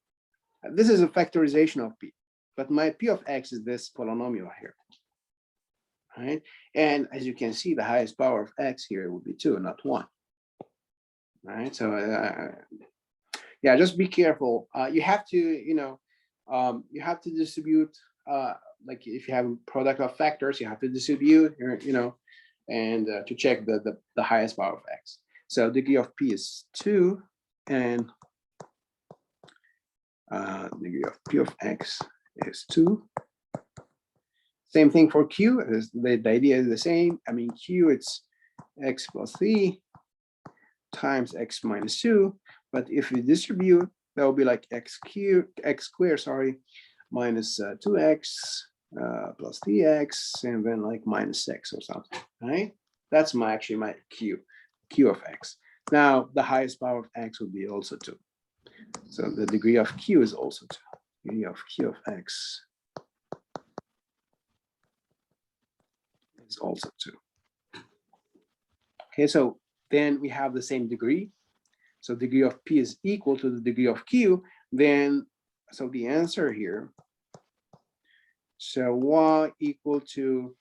This is a factorization of P, but my P of x is this polynomial here, right? And as you can see, the highest power of x here would be 2, not 1, right? So yeah, just be careful. You have to, you have to distribute, like if you have a product of factors, you have to distribute, and to check the highest power of x. So degree of P is 2, and degree of P of x is 2. Same thing for Q. The idea is the same. I mean, Q, it's x plus 3 times x minus 2. But if we distribute, that will be like x squared, sorry, minus 2x plus 3x, and then like minus 6 or something, right? That's actually my Q of x. Now, the highest power of x would be also 2. So the degree of Q is also 2. Degree of Q of x is also 2. Okay, so then we have the same degree. So degree of P is equal to the degree of Q. Then, so the answer here So y equal to,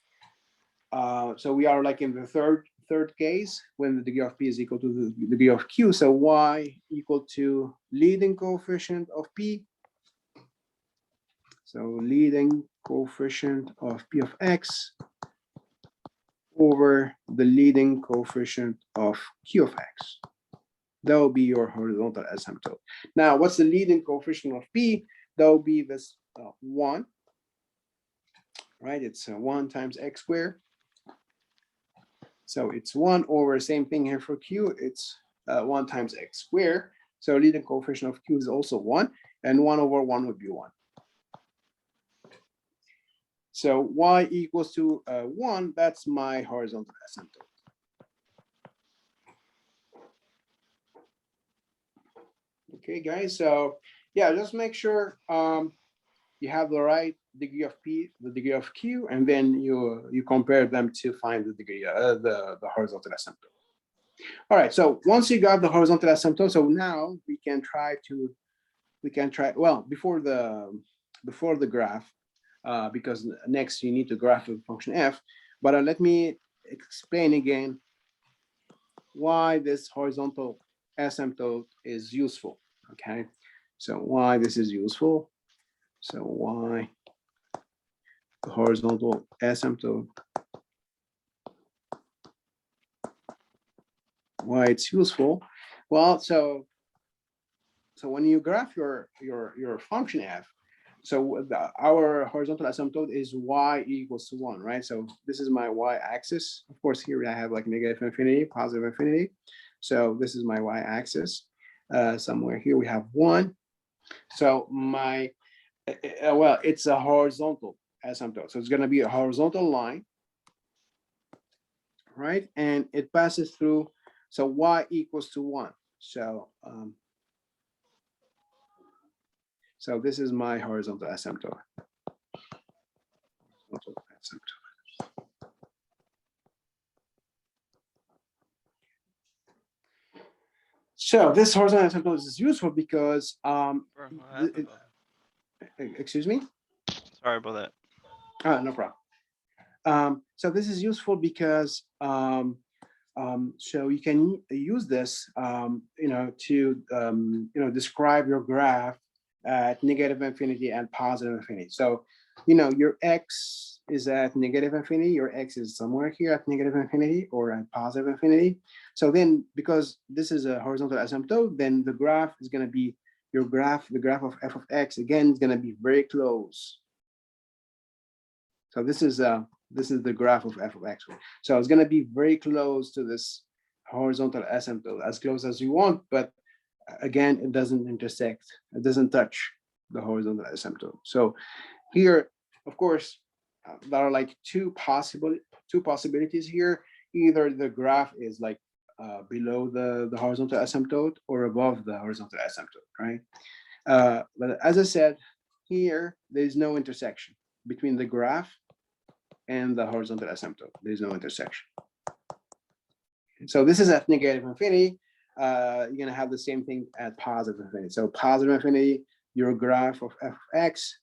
so we are like in the third case when the degree of p is equal to the degree of q. So y equal to leading coefficient of p. So leading coefficient of p of x over the leading coefficient of q of x. That will be your horizontal asymptote. Now, what's the leading coefficient of p? That will be this 1, right? It's 1 times x squared. So it's 1 over, same thing here for q, it's 1 times x squared. So leading coefficient of q is also 1, and 1 over 1 would be 1. So y equals to 1, that's my horizontal asymptote. Okay, guys, so yeah, just make sure you have the right degree of p, the degree of q, and then you compare them to find the degree, the horizontal asymptote. All right, so once you got the horizontal asymptote, so now we can try, well, before the graph, because next you need to graph the function f, but let me explain again why this horizontal asymptote is useful, okay? So why this is useful, so why the horizontal asymptote, why it's useful. Well, so when you graph your function f, so our horizontal asymptote is y equals to 1, right? So this is my y-axis. Of course, here I have like negative infinity, positive infinity. So this is my y-axis. Somewhere here we have 1. So my, well, it's a horizontal asymptote. So it's going to be a horizontal line, right? And it passes through, so y equals to 1. So this is my horizontal asymptote. So this horizontal asymptote is useful because, excuse me? Sorry about that. No problem. So this is useful because, so you can use this, to, describe your graph at negative infinity and positive infinity. So, your x is at negative infinity, your x is somewhere here at negative infinity or at positive infinity. So then, because this is a horizontal asymptote, then the graph is going to be the graph of f of x, again, is going to be very close. So this is the graph of f of x. So it's going to be very close to this horizontal asymptote, as close as you want, but again, it doesn't intersect, it doesn't touch the horizontal asymptote. So here, of course, there are like two possibilities here. Either the graph is like below the horizontal asymptote or above the horizontal asymptote, right? But as I said, here, there's no intersection between the graph and the horizontal asymptote. There's no intersection. So this is at negative infinity. You're going to have the same thing at positive infinity. So positive infinity, your graph of f of x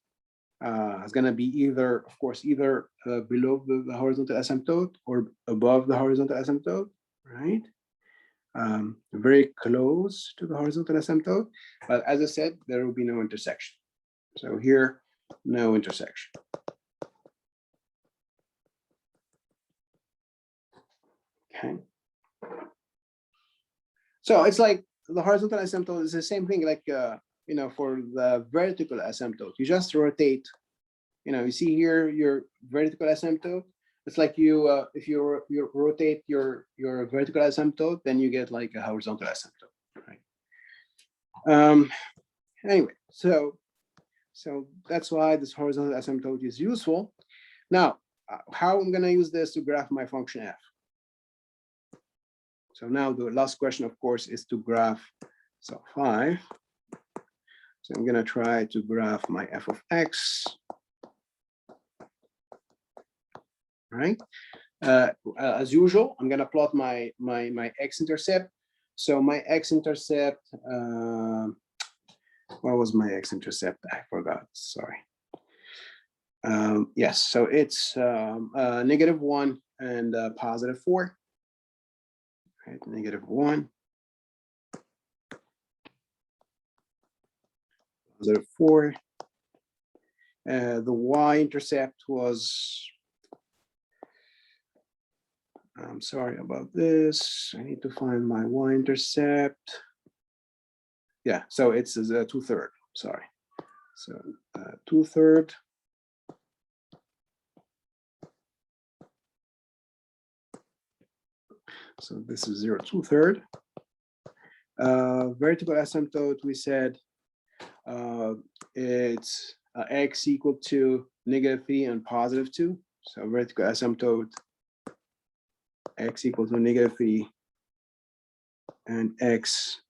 is going to be either, of course, either below the horizontal asymptote or above the horizontal asymptote, right? Very close to the horizontal asymptote. But as I said, there will be no intersection. So here, no intersection. Okay. So it's like the horizontal asymptote is the same thing, like, for the vertical asymptote, you just rotate, you see here, your vertical asymptote, it's like if you rotate your vertical asymptote, then you get like a horizontal asymptote, right? Anyway, so that's why this horizontal asymptote is useful. Now, how I'm going to use this to graph my function f? So now the last question, of course, is to graph, so 5. So I'm going to try to graph my f of x, right? As usual, I'm going to plot my x-intercept. So my x-intercept, what was my x-intercept? I forgot, sorry. Yes, so it's -1 and +4. Right, -1, +4. The y-intercept was, I'm sorry about this. I need to find my y-intercept. Yeah, so it's a 2/3, sorry. So 2/3. So this is 0 2/3. Vertical asymptote, we said it's x equal to -3 and +2. So vertical asymptote, x equal to -3 and x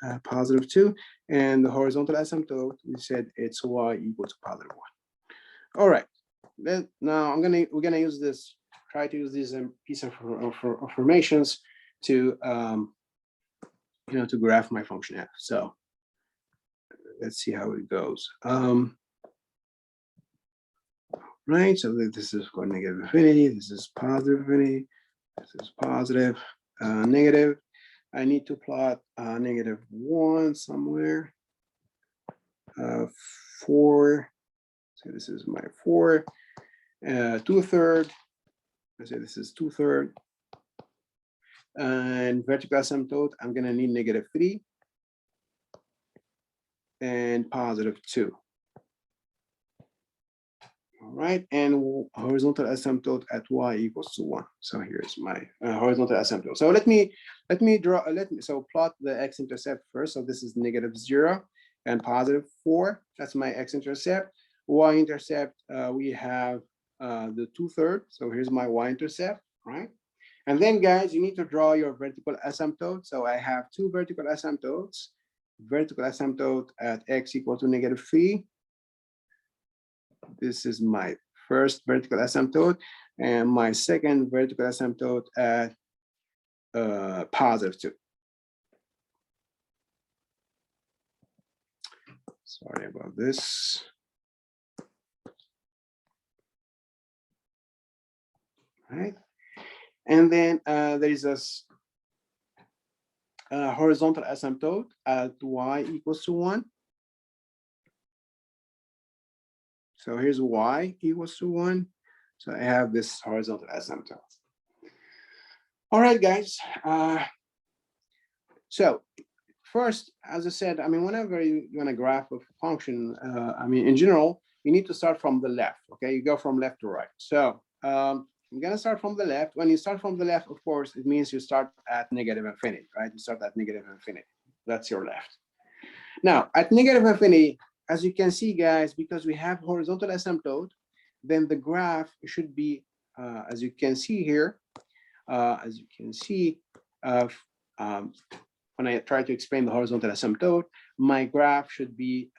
+2. And the horizontal asymptote, we said it's y equal to +1. All right. Now we're gonna use this, try to use this piece of informations to to graph my function f. So let's see how it goes. Right, so this is for negative infinity, this is positive infinity, this is positive, negative. I need to plot -1 somewhere. 4, so this is my 4, 2/3. I say this is 2/3. And vertical asymptote, I'm gonna need -3 and +2. All right, and horizontal asymptote at y equals to 1. So here's my horizontal asymptote. So let me plot the x-intercept first. So this is -0 and +4. That's my x-intercept. Y-intercept, we have the 2/3. So here's my y-intercept, right? And then, guys, you need to draw your vertical asymptote. So I have two vertical asymptotes. Vertical asymptote at x equal to -3. This is my first vertical asymptote, and my second vertical asymptote at +2. Sorry about this. Right, and then there is a horizontal asymptote at y equals to 1. So here's y equals to 1. So I have this horizontal asymptote. All right, guys. So first, as I said, I mean, whenever you're going to graph a function, I mean, in general, you need to start from the left. Okay, you go from left to right. So I'm going to start from the left. When you start from the left, of course, it means you start at -infinity, right? You start at -infinity. That's your left. Now, at -infinity, as you can see, guys, because we have horizontal asymptote, then the graph should be, as you can see here, when I try to explain the horizontal asymptote, my graph should be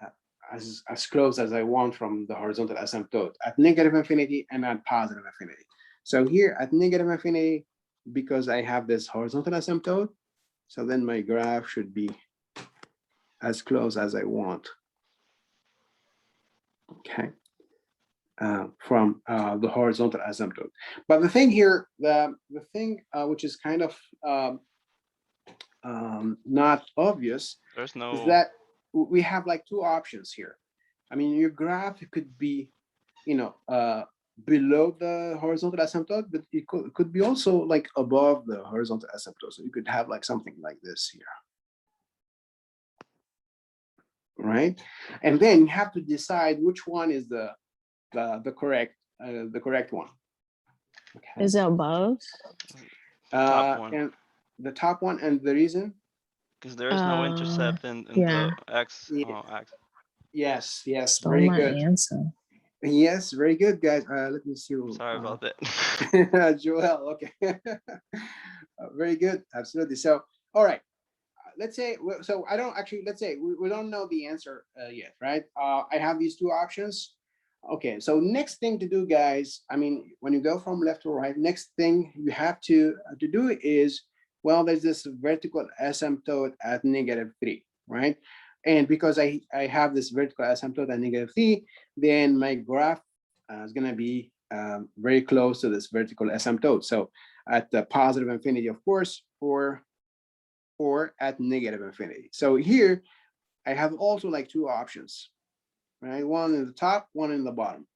as close as I want from the horizontal asymptote at -infinity and at +infinity. So here at -infinity, because I have this horizontal asymptote, so then my graph should be as close as I want. Okay, from the horizontal asymptote. But the thing here, the thing which is kind of not obvious, There's no. is that we have like two options here. I mean, your graph could be, below the horizontal asymptote, but it could be also like above the horizontal asymptote. So you could have like something like this here. Right, and then you have to decide which one is the correct one. Okay. Is it above? Top one. And the top one, and the reason? Because there is no intercept in yeah. the x. Yeah. Axis. Yes, Stole very my good. answer. Yes, very good, guys. Let me see. Sorry about that. Joel, okay. Very good, absolutely. So, all right. Let's say, so I don't actually, let's say we don't know the answer yet, right? I have these two options. Okay, so next thing to do, guys, I mean, when you go from left to right, next thing you have to do is, well, there's this vertical asymptote at -3, right? And because I have this vertical asymptote at -3, then my graph is going to be very close to this vertical asymptote. So at the positive infinity, of course, or at negative infinity. So here I have also like two options, right? One in the top, one in the bottom.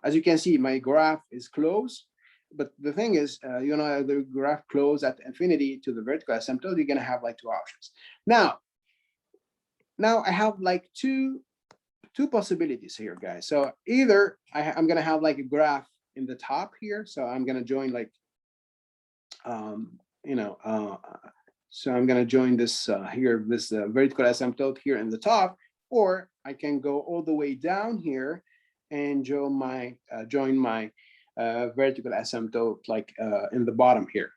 As you can see, my graph is close, but the thing is, you know, the graph close at infinity to the vertical asymptote, you're gonna have like two options. Now I have like two possibilities here, guys. So either I'm gonna have like a graph in the top here. So I'm gonna join like, you know, so I'm gonna join this here, this vertical asymptote here in the top, or I can go all the way down here and join my vertical asymptote like in the bottom here.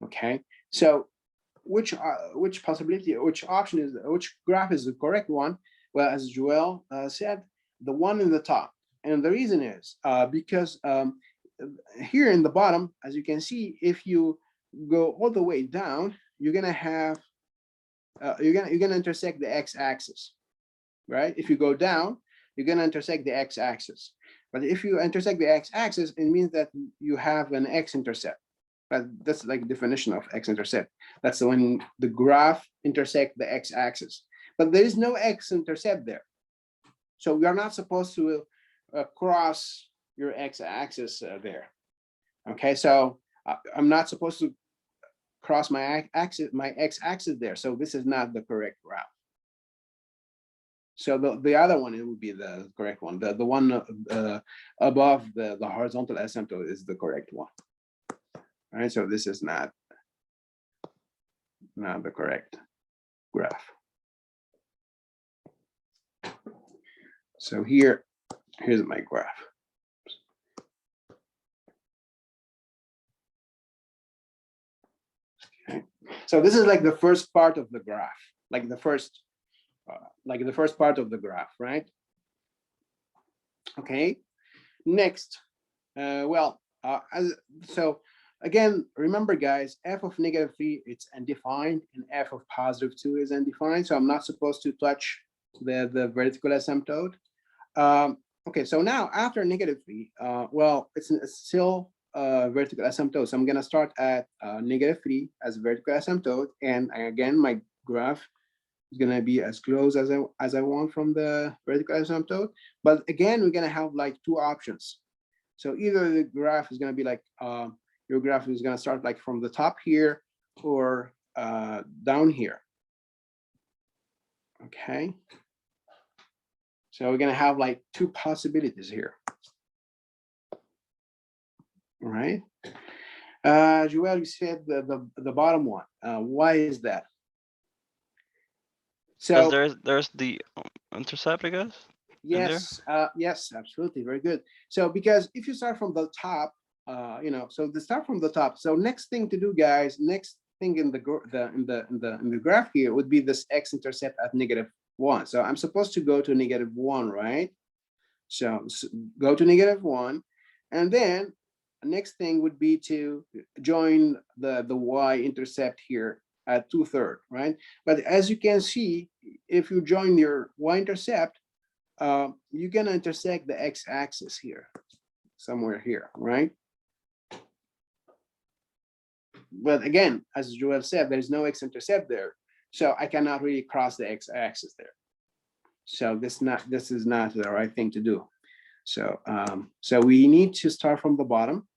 Okay, so which possibility, which option is, which graph is the correct one? Well, as Joel said, the one in the top. And the reason is because here in the bottom, as you can see, if you go all the way down, you're gonna have you're gonna intersect the x-axis, right? If you go down, you're gonna intersect the x-axis. But if you intersect the x-axis, it means that you have an x-intercept. That's like the definition of x-intercept. That's when the graph intersect the x-axis. But there is no x-intercept there. So we are not supposed to cross your x-axis there. Okay, so I'm not supposed to cross my x-axis there. So this is not the correct graph. So the other one, it would be the correct one. The one above the horizontal asymptote is the correct one. All right, so this is not the correct graph. So here's my graph. Okay, so this is like the first part of the graph, like the first part of the graph, right? Okay, next, so again, remember guys, f of -3, it's undefined, and f of +2 is undefined. So I'm not supposed to touch the vertical asymptote. Okay, so now after -3, well, it's still vertical asymptote. So I'm gonna start at -3 as vertical asymptote, and again, my graph is gonna be as close as I want from the vertical asymptote. But again, we're gonna have like two options. So either the graph is gonna be like your graph is gonna start like from the top here or down here. Okay. So we're gonna have like two possibilities here. All right. Joel, you said the bottom one. Why is that? So there's the intercept, I guess. yes, yes, absolutely, very good. So because if you start from the top, you know, so the start from the top. So next thing to do, guys, next thing in the graph here would be this x-intercept at -1. So I'm supposed to go to -1, right? So go to -1, and then the next thing would be to join the y-intercept here at 2/3, right? But as you can see, if you join your y-intercept, you're gonna intersect the x-axis here, somewhere here, right? But again, as Joel said, there's no x-intercept there, so I cannot really cross the x-axis there. So this is not the right thing to do. So so we need to start from the bottom.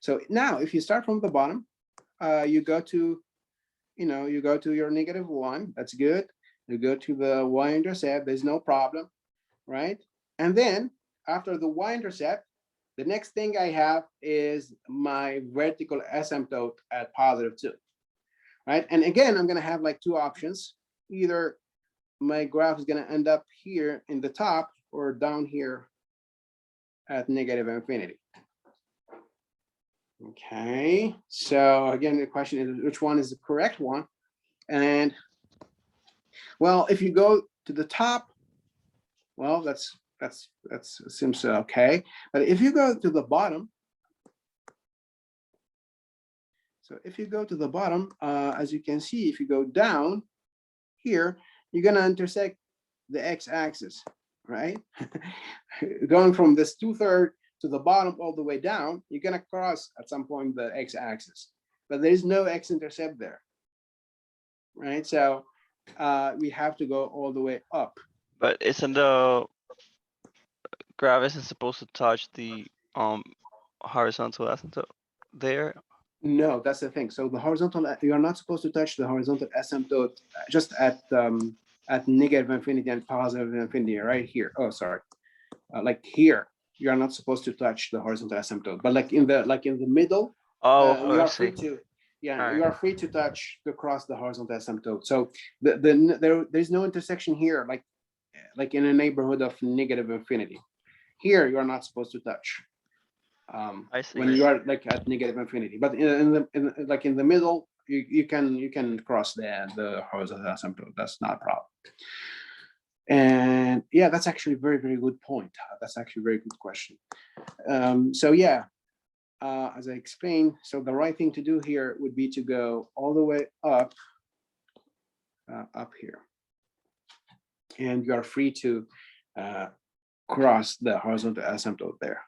So now, if you start from the bottom, you go to, you know, you go to your -1. That's good. You go to the y-intercept. There's no problem, right? And then after the y-intercept, the next thing I have is my vertical asymptote at +2, right? And again, I'm gonna have like two options. Either my graph is gonna end up here in the top or down here at -infinity. Okay, so again, the question is which one is the correct one? And well, if you go to the top, well, that seems okay. But if you go to the bottom, So if you go to the bottom, as you can see, if you go down here, you're gonna intersect the x-axis, right? Going from this 2/3 to the bottom all the way down, you're gonna cross at some point the x-axis, but there is no x-intercept there, right? So we have to go all the way up. But isn't the graph isn't supposed to touch the horizontal asymptote there? No, that's the thing. So the horizontal, you are not supposed to touch the horizontal asymptote just at negative infinity and positive infinity, right here. Oh, sorry. Like here, you are not supposed to touch the horizontal asymptote, but like in the middle, Oh, you I are free see. to, yeah, All you right. are free to touch to cross the horizontal asymptote. So there's no intersection here, like in a neighborhood of negative infinity. Here, you are not supposed to touch. I see. When you are like at negative infinity, but in the middle, you can cross the horizontal asymptote. That's not a problem. And yeah, that's actually a very, very good point. That's actually a very good question. So yeah, as I explained, so the right thing to do here would be to go all the way up here, and you are free to cross the horizontal asymptote there.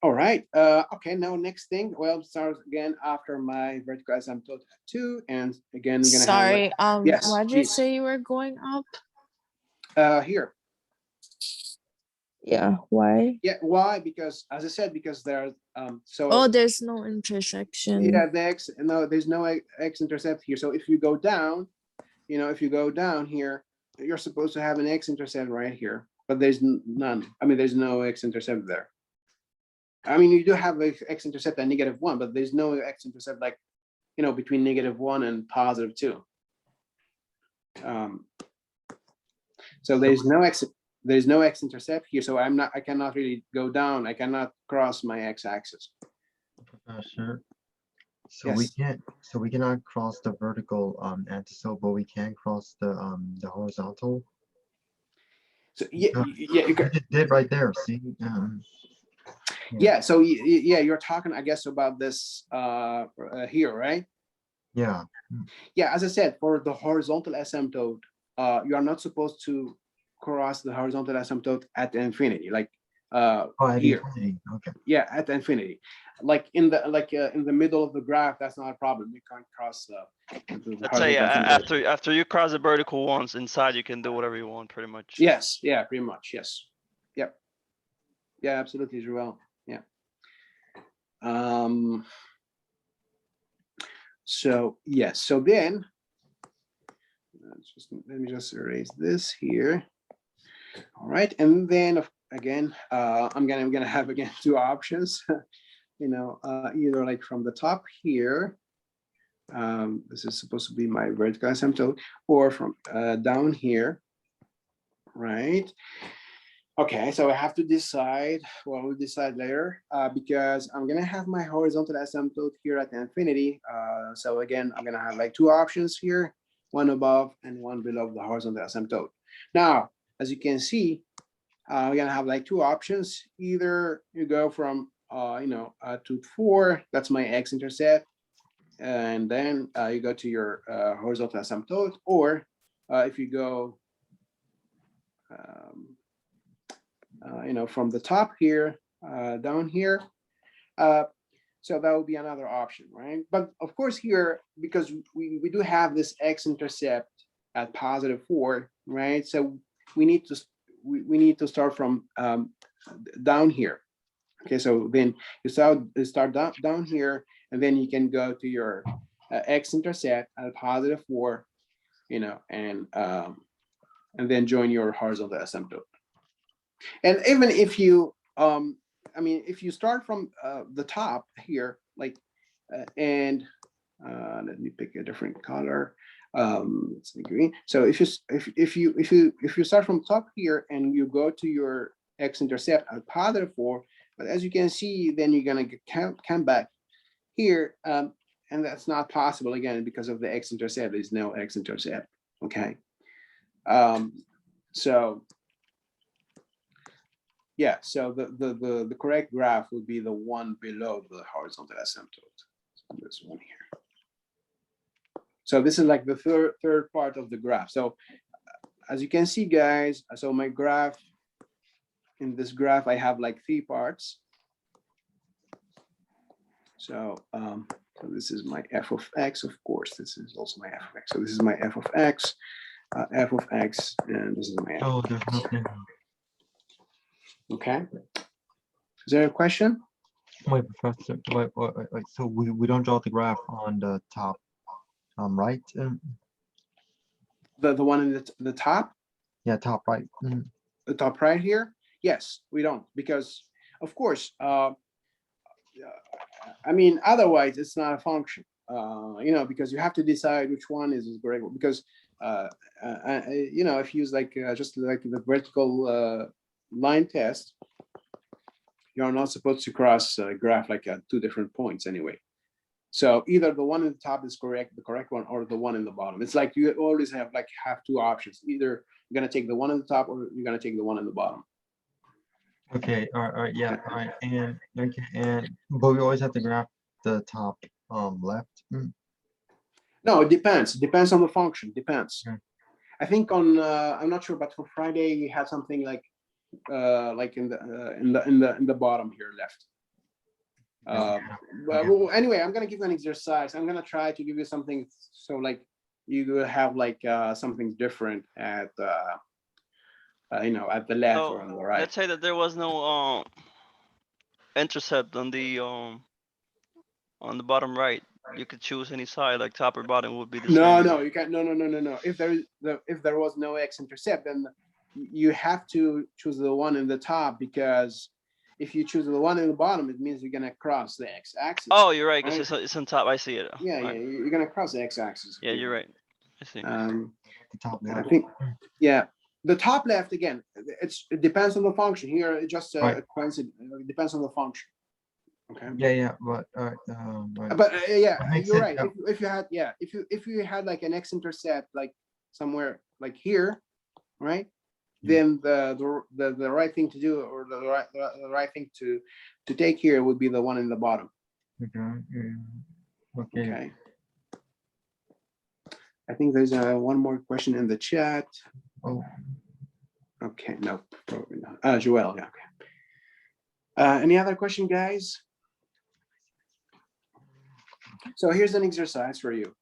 All right. Okay. Now, next thing. Well, start again after my vertical asymptote 2, and again we're gonna Sorry, have yes, why'd you please. say you were going up? Here. Yeah, why? Yeah. Why? Because as I said, because there's so. Oh, there's no intersection. Yeah, there's no x-intercept here. So if you go down, if you go down here, you're supposed to have an x-intercept right here, but there's none. I mean, there's no x-intercept there. I mean, you do have a x-intercept at -1, but there's no x-intercept like, between -1 and +2. So there's no x-intercept here. So I cannot really go down. I cannot cross my x-axis. Professor, so Yes. we cannot cross the vertical antisymbol, but we can cross the horizontal. So yeah, You just did right there. See. Yeah. So yeah, you're talking, I guess, about this here, right? Yeah. Yeah. As I said, for the horizontal asymptote, you are not supposed to cross the horizontal asymptote at infinity, like At here. infinity. Okay. Yeah, at infinity, like in the middle of the graph. That's not a problem. You can't cross the Let's say horizontal asymptote. after you cross the vertical once inside, you can do whatever you want, pretty much. Yes. Yeah. Pretty much. Yes. Yep. Yeah. Absolutely, Joel. Yeah. So yes. So then, let me just erase this here. All right, and then again, I'm gonna have again 2 options. Either like from the top here. This is supposed to be my vertical asymptote, or from down here, right? Okay, so I have to decide. Well, we'll decide later because I'm gonna have my horizontal asymptote here at infinity. So again, I'm gonna have like 2 options here, one above and one below the horizontal asymptote. Now, as you can see, we're gonna have like 2 options. Either you go from to 4, that's my x-intercept, and then you go to your horizontal asymptote, or if you go from the top here down here, so that would be another option, right? But of course here, because we do have this x-intercept at +4, right? So we need to start from down here. Okay, so then you start down here, and then you can go to your x-intercept at +4, and then join your horizontal asymptote. And even if you, if you start from the top here, like, and let me pick a different color. Let's say green. So if you start from top here and you go to your x-intercept at +4, but as you can see, then you're gonna come back here, and that's not possible again because of the x-intercept. There's no x-intercept. Okay. So yeah, so the correct graph would be the one below the horizontal asymptote. this one here. So this is like the third part of the graph. So as you can see, guys, so my graph, in this graph, I have like 3 parts. So, so this is my f of x, of course, this is also my f of x. So this is my f of x, and this is my f. Oh, there's nothing. Okay. Is there a question? Wait, Professor. Wait. So we don't draw the graph on the top, right? The one in the top? Yeah, top right. The top right here? Yes, we don't, because of course, I mean, otherwise it's not a function, you know, because you have to decide which one is correct, because you know, if you use like just like the vertical line test, you're not supposed to cross graph like at 2 different points anyway. So either the one in the top is correct, the correct one, or the one in the bottom. It's like you always have 2 options. Either you're gonna take the one in the top, or you're gonna take the one in the bottom. Okay, all right, yeah, all right, and okay, but we always have to graph the top left. No, it depends. It depends on the function. Depends. Okay. I think on I'm not sure, but for Friday we had something like in the bottom here left. Well, anyway, I'm gonna give you an exercise. I'm gonna try to give you something so like you will have like something different at you know, at the left So or on the right. let's say that there was no intercept on the bottom right. You could choose any side, like top or bottom would be the same. No, you can't. No. If there was no x-intercept, then you have to choose the one in the top, because if you choose the one in the bottom, it means you're gonna cross the x-axis. Oh, you're right, because it's on top. I see it. Yeah, Right. yeah, you're gonna cross the x-axis. Yeah, you're right. I see. The top I left. think, yeah, the top left again. It depends on the function. Here, it just Right. coincidence. It depends on the function. Okay. Yeah, but right. But yeah, That makes you're sense, right. If you had, yeah, if you had like an x-intercept like somewhere like here, right? Then the right thing to do, or the right thing to take here would be the one in the bottom. Okay. Okay. I think there's one more question in the chat. Oh, Okay, no, probably not. Joel, yeah, okay. Any other question, guys? So here's an exercise for you.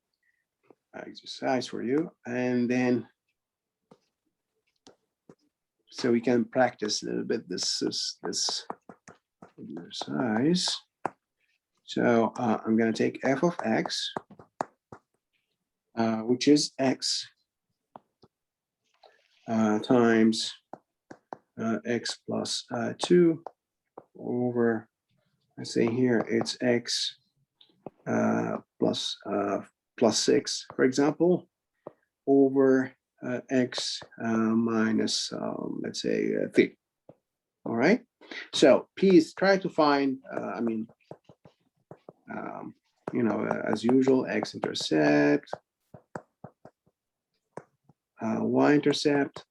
And then so we can practice a little bit this exercise. So I'm going to take f of x, which is x times x plus 2 over, I say here it's x plus 6, for example, over x minus, let's say 3. All right. So please try to find, I mean, you know, as usual, x-intercept, y-intercept.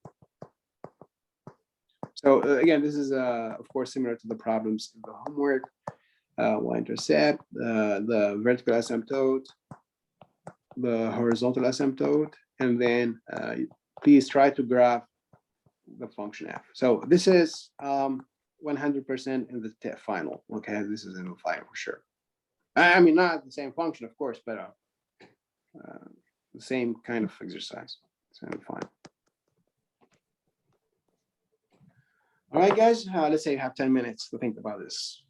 So again, this is of course similar to the problems in the homework. Y-intercept, the vertical asymptote, the horizontal asymptote, and then please try to graph the function f. So this is 100% in the final. Okay, this is in the final for sure. I mean, not the same function, of course, but the same kind of exercise. So fine. All right, guys, let's say you have 10 minutes to think about this.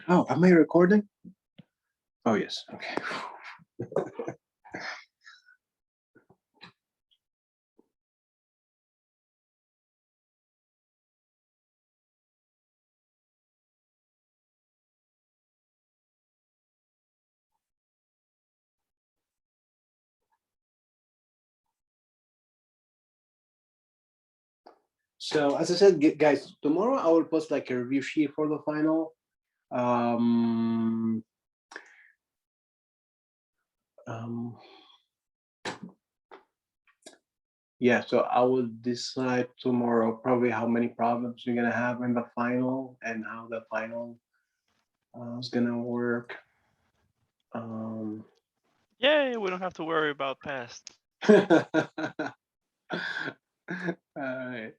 Oh, am I recording? Oh, yes. Okay. So as I said, guys, tomorrow I will post like a review sheet for the final. Um, yeah, so I will decide tomorrow probably how many problems we're gonna have in the final and how the final is gonna work. Yay, we don't have to worry about past. All right.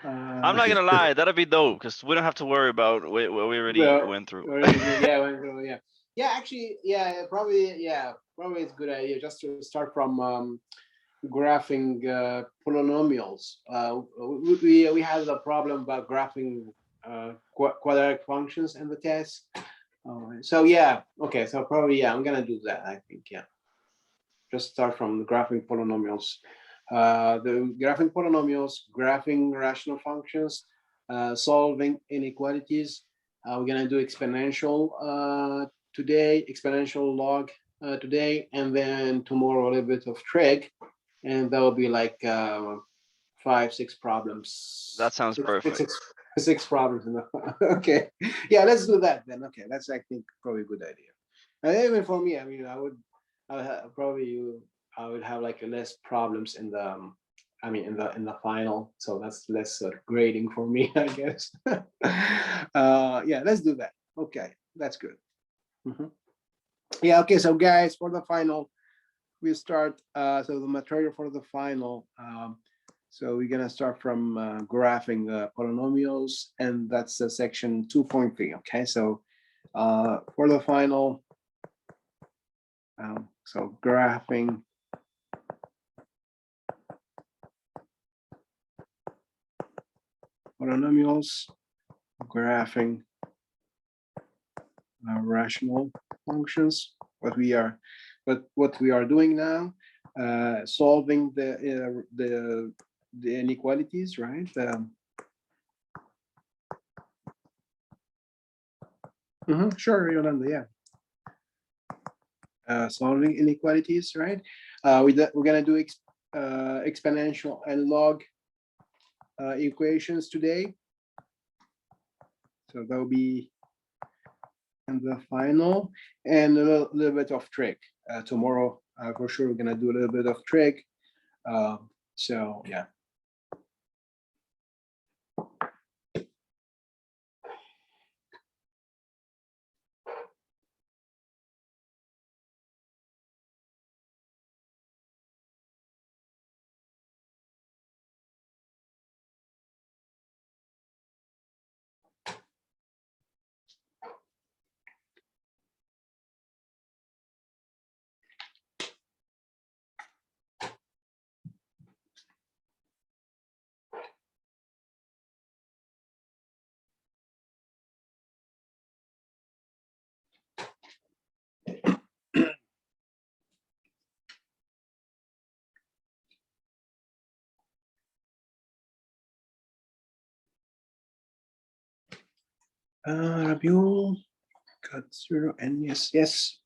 I'm not gonna lie, that'd be dope because we don't have to worry about what we already went through. Yeah. Yeah, actually, yeah, probably it's a good idea just to start from graphing polynomials. We had a problem about graphing quadratic functions in the test. So yeah, okay, so probably I'm gonna do that. I think just start from the graphing polynomials. The graphing polynomials, graphing rational functions, solving inequalities. We're gonna do exponential today, exponential log today, and then tomorrow a little bit of trig, and that will be like 5-6 problems. That sounds perfect. Six problems. Okay, yeah, let's do that then. Okay, that's I think probably a good idea. And even for me, I mean, I would have like less problems in the in the final, so that's less grading for me, I guess. Yeah, let's do that. Okay, that's good. Yeah, okay, so guys, for the final we start so the material for the final, so we're gonna start from graphing polynomials, and that's section 2.3. Okay, so for the final, so graphing polynomials, graphing rational functions. What we are doing now, solving the inequalities, right? Sure, Yolanda, yeah. Solving inequalities, right? We're gonna do exponential and log equations today. So that'll be in the final, and a little bit of trig. Tomorrow, for sure, we're gonna do a little bit of trig. So yeah. Rabiul got 0 and yes.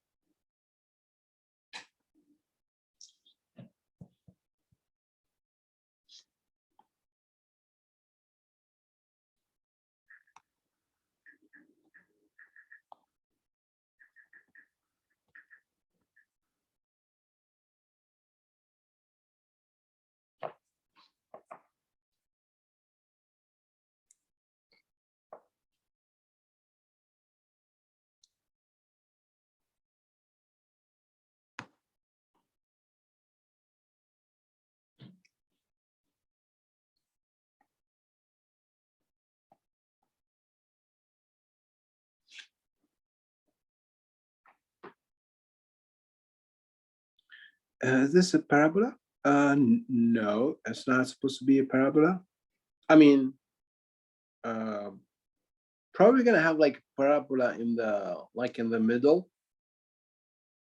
Is this a parabola? No, it's not supposed to be a parabola. I mean, probably gonna have like parabola in the middle.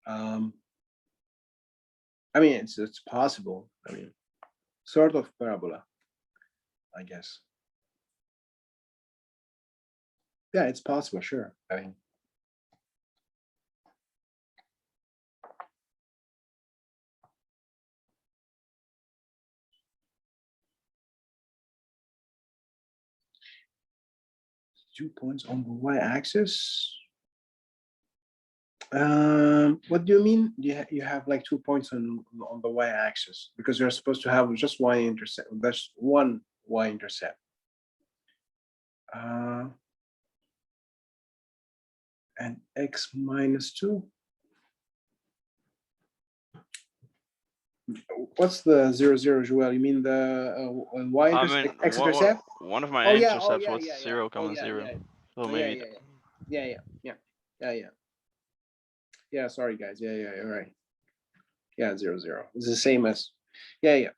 I mean, it's possible. I mean, sort of parabola, I guess. Yeah, it's possible, sure. I mean, two points on the y-axis. What do you mean? You have like 2 points on the y-axis because you're supposed to have just y-intercept. That's one y-intercept. And x minus 2. What's the 0, 0, Joel? You mean the x-intercept? One of my Oh yeah, intercepts yeah, was yeah, yeah. 0, Oh yeah, 0. yeah. So Oh, maybe yeah. Yeah, sorry guys. Yeah, you're right. Yeah, 0, 0. It's the same as, yeah.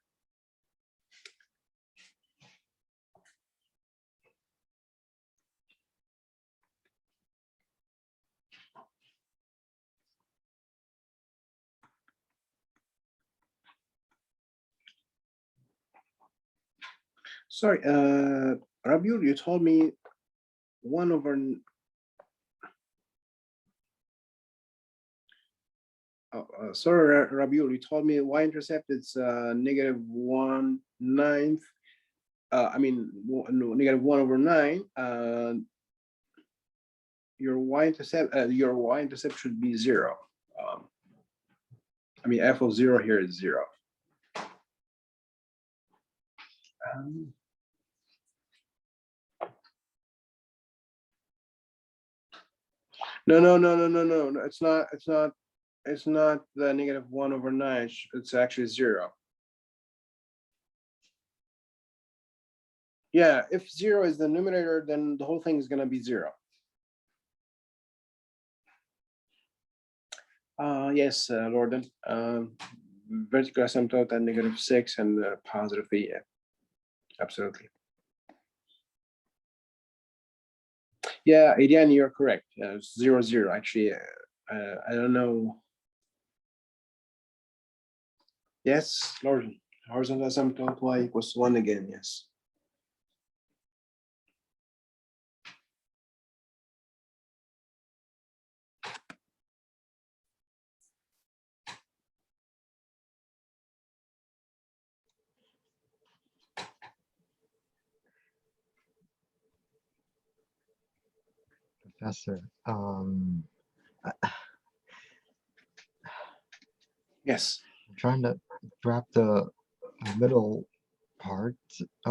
Sorry, Rabiul, you told me 1 over. Sorry, Rabiul, you told me y-intercept is -1/9. I mean, no, -1/9. Your y-intercept should be 0. I mean, f of 0 here is 0. No. It's not. It's not the -1/9. It's actually 0. Yeah, if 0 is the numerator, then the whole thing is going to be 0. Yes, Lorden. Vertical asymptote at -6 and positive v. Yeah, absolutely. Yeah, Adrian, you're correct. 0, 0. Actually, I don't know. Yes, Lorden. Horizontal asymptote y equals 1 again. Yes. Professor, Yes. I'm trying to grab the middle part. I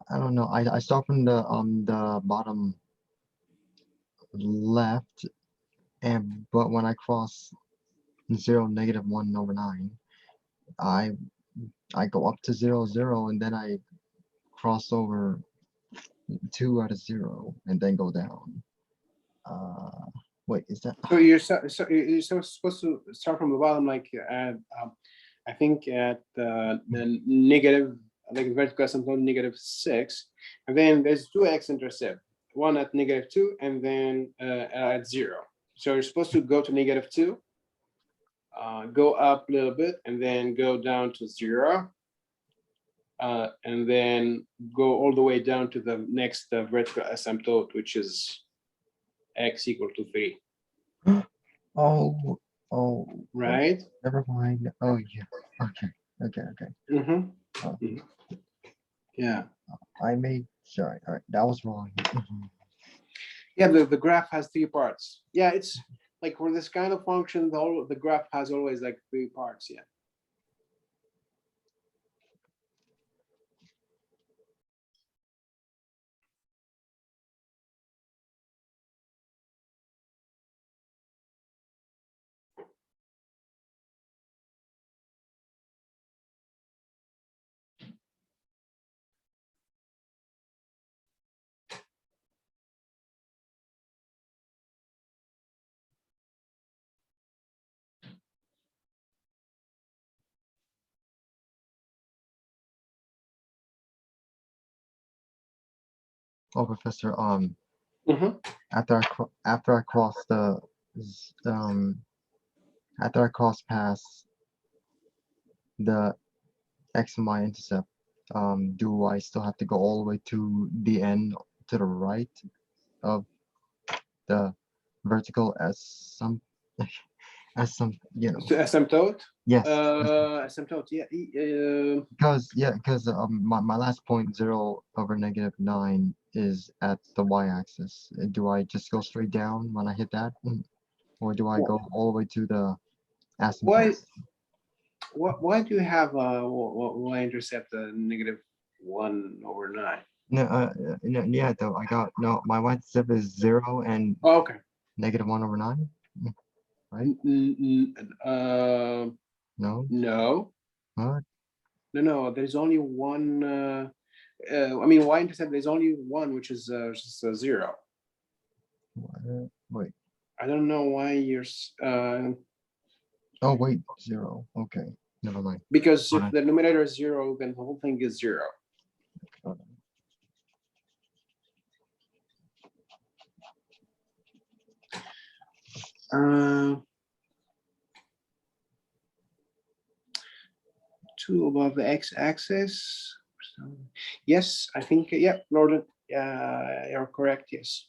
don't know. I start from the bottom left, but when I cross 0, -1/9, I go up to 0, 0, and then I cross over 2 out of 0, and then go down. Wait, is that? So you're supposed to start from the bottom, like at I think at the negative, like vertical asymptote -6, and then there's 2 x-intercept, one at -2, and then at 0. So you're supposed to go to -2, go up a little bit, and then go down to 0, and then go all the way down to the next vertical asymptote, which is x equal to 3. Oh, Right? never mind. Oh, yeah. Okay. Yeah. Sorry. All right, that was wrong. Yeah, the graph has 3 parts. Yeah, it's like for this kind of function, the graph has always like 3 parts. Yeah. Oh, Professor, Mhm. after I cross the after I cross past the x and y intercept, do I still have to go all the way to the end to the right of the vertical as some as some So asymptote. yes Asymptote. Yeah. because my last point 0/-9 is at the y-axis. Do I just go straight down when I hit that, or do I go all the way to the Why? asymptote? Why do you have y-intercept -1/9? No, yeah, though I got no. My y-intercept is 0 and Oh, okay. -1/9. Right? No. No. What? No. There's only one. I mean, y-intercept. There's only one, which is 0. Wait. I don't know why you're. Oh wait, 0. Okay, never mind. Because if Fine. the numerator is 0, then the whole thing is 0. Two above the x-axis. Yes, I think. Yeah, Lord, you're correct. Yes.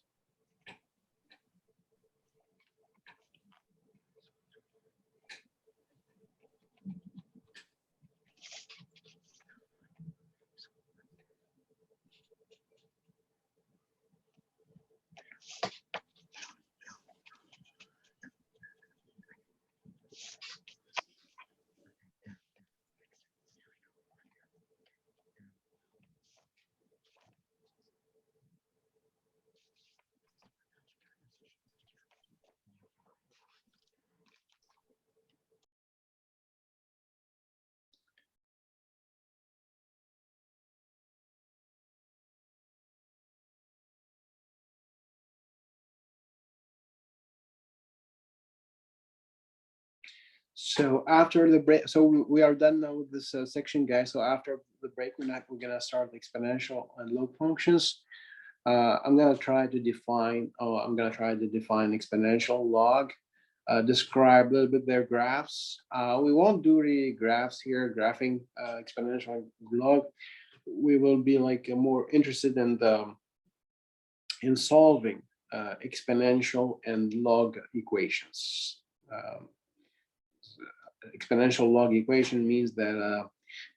So after the break, so we are done now with this section, guys. So after the break, we're gonna start the exponential and log functions. I'm gonna try to define. Oh, I'm gonna try to define exponential, log, describe a little bit their graphs. We won't do the graphs here, graphing exponential and log. We will be like more interested in the solving exponential and log equations. Exponential log equation means that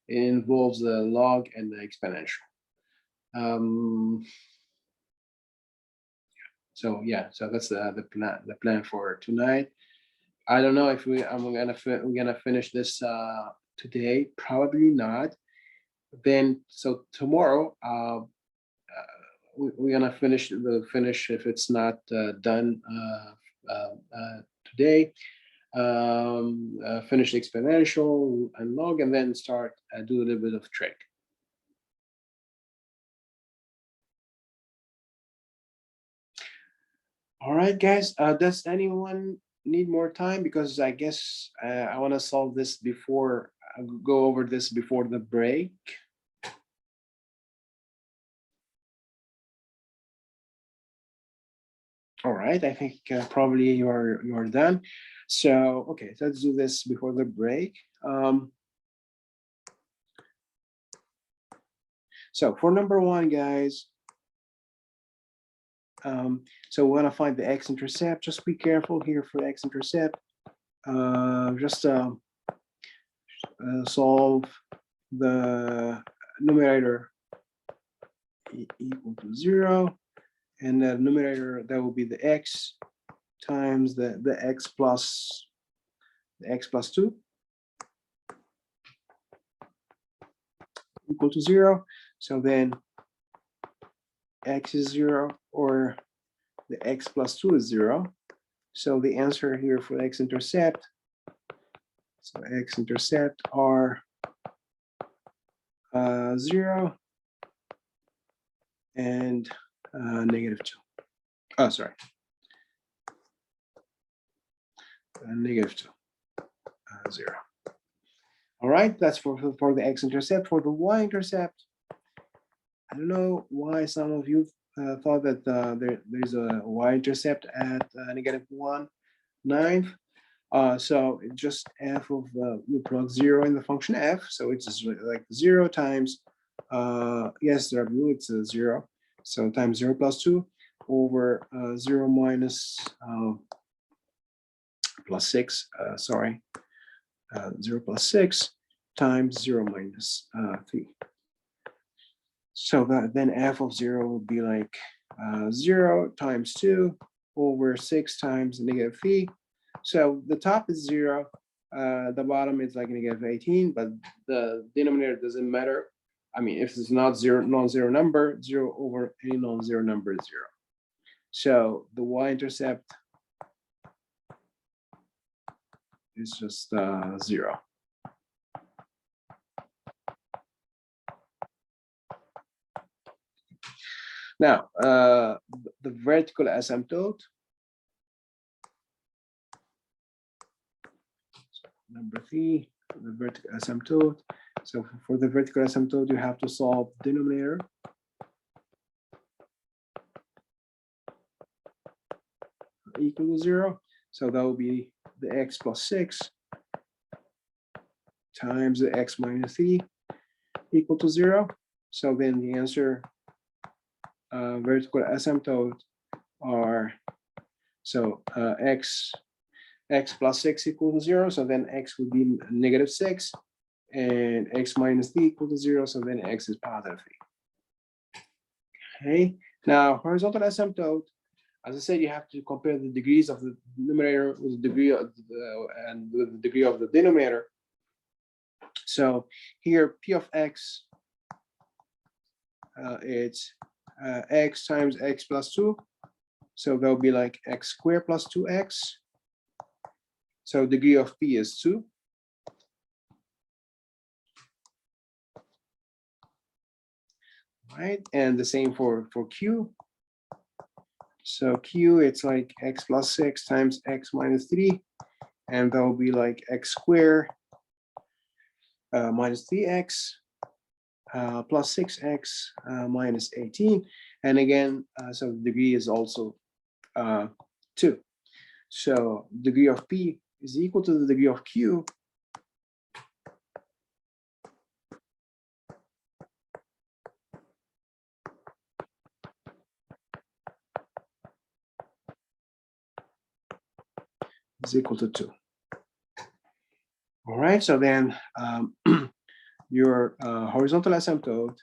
it involves the log and the exponential. So yeah, so that's the plan for tonight. I don't know if we're gonna finish this today. Probably not. Then so tomorrow we're gonna finish if it's not done today. Finish the exponential and log, and then start do a little bit of trig. All right, guys. Does anyone need more time? Because I guess I want to solve this before go over this before the break. All right, I think probably you're done. So okay, so let's do this before the break. So for number one, guys, so we want to find the x-intercept. Just be careful here for the x-intercept. Just solve the numerator equal to 0, and the numerator, that will be the x times the x plus 2 equal to 0. So then x is 0, or the x plus 2 is 0. So the answer here for x-intercept, so x-intercept are 0 and -2. Oh, sorry. -2, 0. All right, that's for the x-intercept. For the y-intercept, I don't know why some of you thought that there's a y-intercept at -1/9. So it just f of we plug 0 in the function f, so it's just like 0 times yes, it's 0, so times 0 plus 2 over 0 minus plus 6, sorry, 0 plus 6 times 0 minus 3. So that then f of 0 would be like 0 times 2 over 6 times -3. So the top is 0, the bottom is like -18, but the denominator doesn't matter. I mean, if it's not non-zero number, 0 over any non-zero number is 0. So the y-intercept is just 0. Now, the vertical asymptote, number 3, the vertical asymptote. So for the vertical asymptote, you have to solve denominator. Equal to 0. So that will be the x plus 6 times the x minus 3 equal to 0. So then the answer, vertical asymptote are, so x plus 6 equal to 0. So then x would be -6 and x minus 3 equal to 0. So then x is +3. Okay. Now horizontal asymptote, as I said, you have to compare the degrees of the numerator with the degree of and with the degree of the denominator. So here p of x, it's x times x plus 2. So that will be like x squared plus 2x. So degree of p is 2. Right, and the same for q. So q, it's like x plus 6 times x minus 3, and that will be like x squared minus 3x plus 6x minus 18. And again, so the degree is also 2. So degree of p is equal to the degree of q. Is equal to 2. All right, so then your horizontal asymptote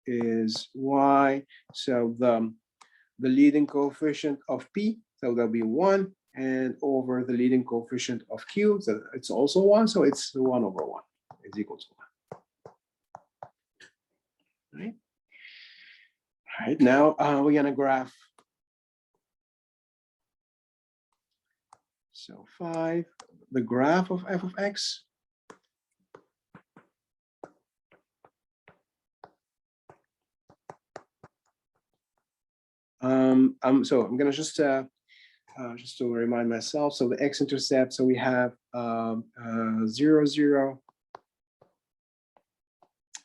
is y. So the leading coefficient of p, so that'll be 1, and over the leading coefficient of q, so it's also 1, so it's 1 over 1 is equal to 1. Right. All right, now we're gonna graph. So 5, the graph of f of x. So I'm gonna just to remind myself. So the x-intercept. So we have 0, 0,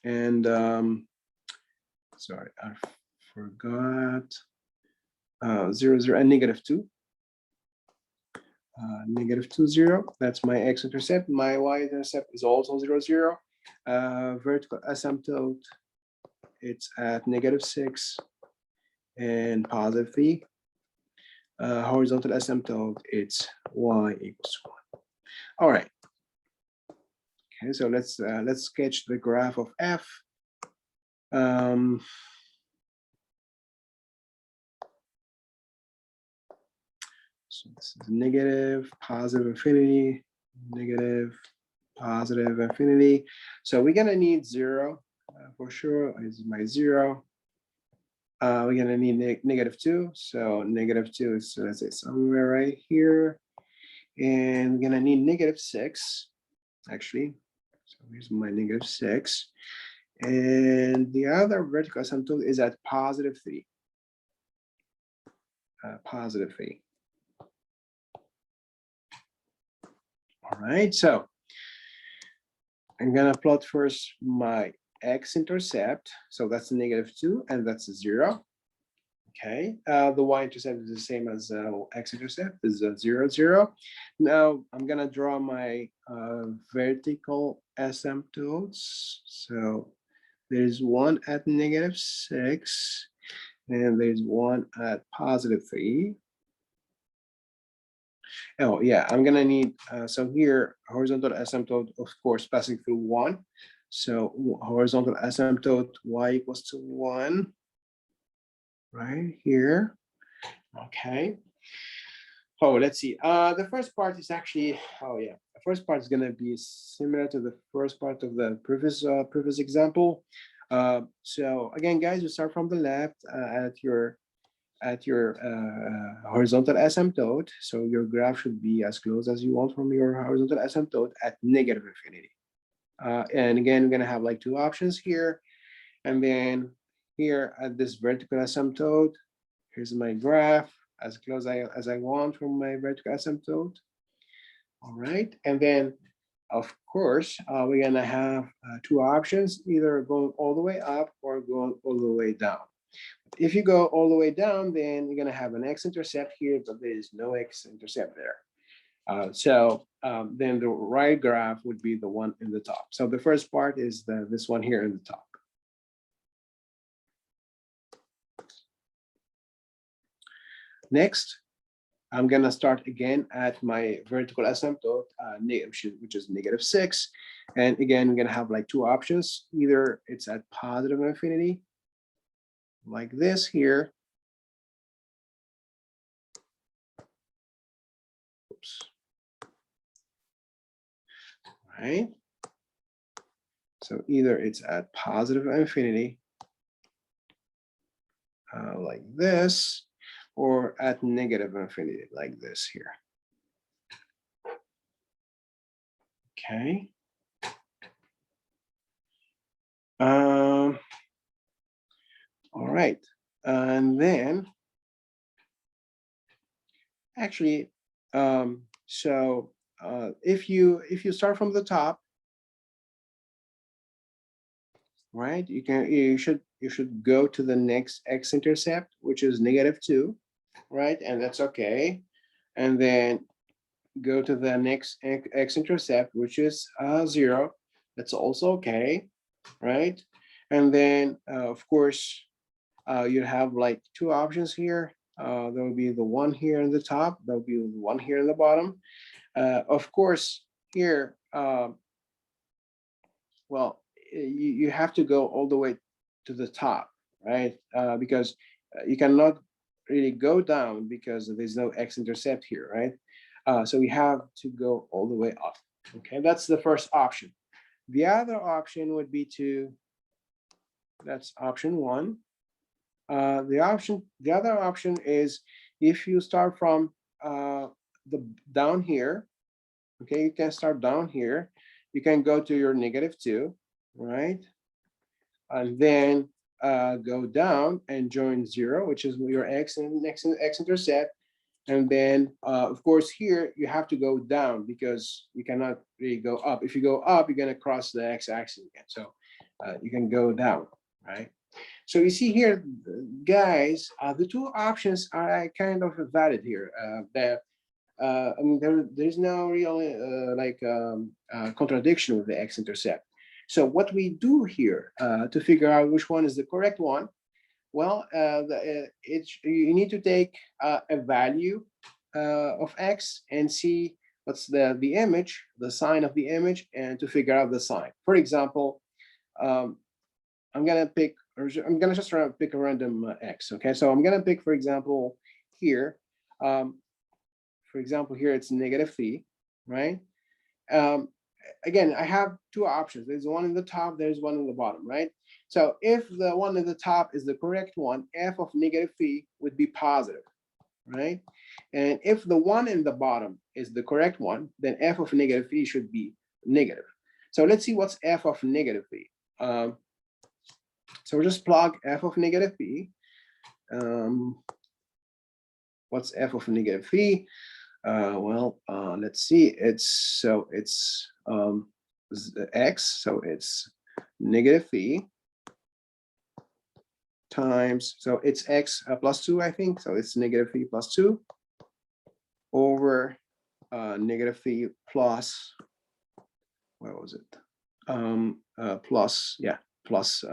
and sorry, I forgot 0, 0, and -2. -2, 0. That's my x-intercept. My y-intercept is also 0, 0. Vertical asymptote, it's at -6 and +3. Horizontal asymptote, it's y equals 1. All right. Okay, so let's sketch the graph of f. So this is negative, positive infinity, negative, positive infinity. So we're gonna need 0 for sure. Is my 0. We're gonna need -2. So -2 is, so let's say somewhere right here. And we're gonna need -6, actually. So here's my -6. And the other vertical asymptote is at +3. +3. All right, so I'm gonna plot first my x-intercept. So that's -2 and that's 0. Okay, the y-intercept is the same as x-intercept, is 0, 0. Now I'm gonna draw my vertical asymptotes. So there's one at -6, and there's one at +3. Oh yeah, I'm gonna need, so here, horizontal asymptote, of course, passing through 1. So horizontal asymptote y equals to 1, right here. Okay. Oh, let's see. The first part is actually, oh yeah, the first part is gonna be similar to the first part of the previous example. So again, guys, you start from the left at your horizontal asymptote. So your graph should be as close as you want from your horizontal asymptote at -infinity. And again, we're gonna have like two options here, and then here at this vertical asymptote, here's my graph as close as I want from my vertical asymptote. All right, and then of course, we're gonna have two options, either going all the way up or going all the way down. If you go all the way down, then you're gonna have an x-intercept here, but there is no x-intercept there. Then the right graph would be the one in the top. So the first part is this one here in the top. Next, I'm gonna start again at my vertical asymptote, which is -6. And again, we're gonna have like two options. Either it's at +infinity, like this here. Oops. Right. So either it's at +infinity, like this, or at -infinity, like this here. Okay. All right, and then actually, if you start from the top, right, you should go to the next x-intercept, which is -2, right, and that's okay, and then go to the next x-intercept, which is 0. That's also okay, right? And then of course you have like two options here. There will be the one here in the top, there will be the one here in the bottom. Of course here, well, you have to go all the way to the top, right? Because you cannot really go down because there's no x-intercept here, right? So we have to go all the way up. Okay, that's the first option. The other option would be that's option 1. The other option is if you start from down here. Okay, you can start down here. You can go to your -2, right? And then go down and join 0, which is your x-intercept. And then, of course, here you have to go down because you cannot really go up. If you go up, you're going to cross the x-axis again. So you can go down, right? So you see here, guys, the two options are kind of valid here. I mean, there's no real contradiction with the x-intercept. So what we do here to figure out which one is the correct one, well, you need to take a value of x and see what's the image, the sign of the image, and to figure out the sign. For example, I'm gonna just try to pick a random x. Okay, so I'm gonna pick, for example, here. For example, here it's -3, right? Again, I have two options. There's one in the top, there's one in the bottom, right? So if the one in the top is the correct one, f of -3 would be positive, right? And if the one in the bottom is the correct one, then f of -3 should be negative. So let's see what's f of -3. So we'll just plug f of -3. What's f of -3? Let's see. It's x, so it's -3. times, so it's x plus 2, I think. So it's negative 3 plus 2 over negative 3 plus, what was it? Plus, yeah, plus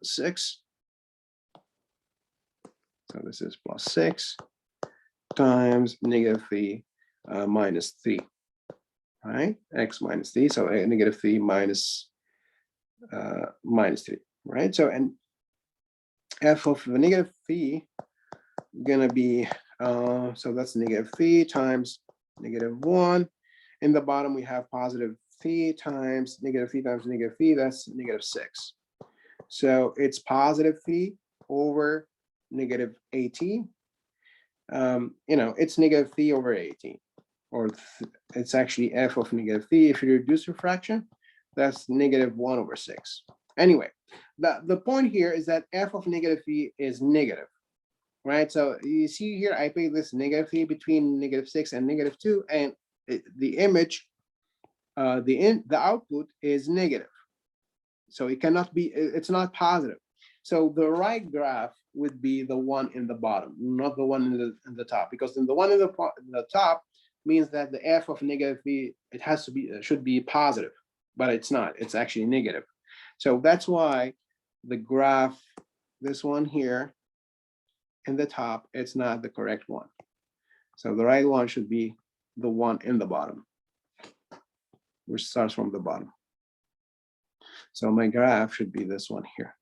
6. So this is plus 6 times negative 3 minus 3, right? X minus 3, so negative 3 minus 3, right? So, and f of negative 3 gonna be, so that's negative 3 times negative 1. In the bottom, we have positive 3 times negative 3 times negative 3, that's negative 6. So it's positive 3 over negative 18. You know, it's negative 3 over 18, or it's actually f of negative 3. If you reduce your fraction, that's negative 1 over 6. Anyway, the point here is that f of negative 3 is negative, right? So you see here, I put this negative 3 between negative 6 and negative 2, and the image, the output is negative. So it cannot be, it's not positive. So the right graph would be the one in the bottom, not the one in the top, because in the one in the top means that the f of negative 3, it has to be, should be positive, but it's not, it's actually negative. So that's why the graph, this one here in the top, it's not the correct one. So the right one should be the one in the bottom, which starts from the bottom. So my graph should be this one here.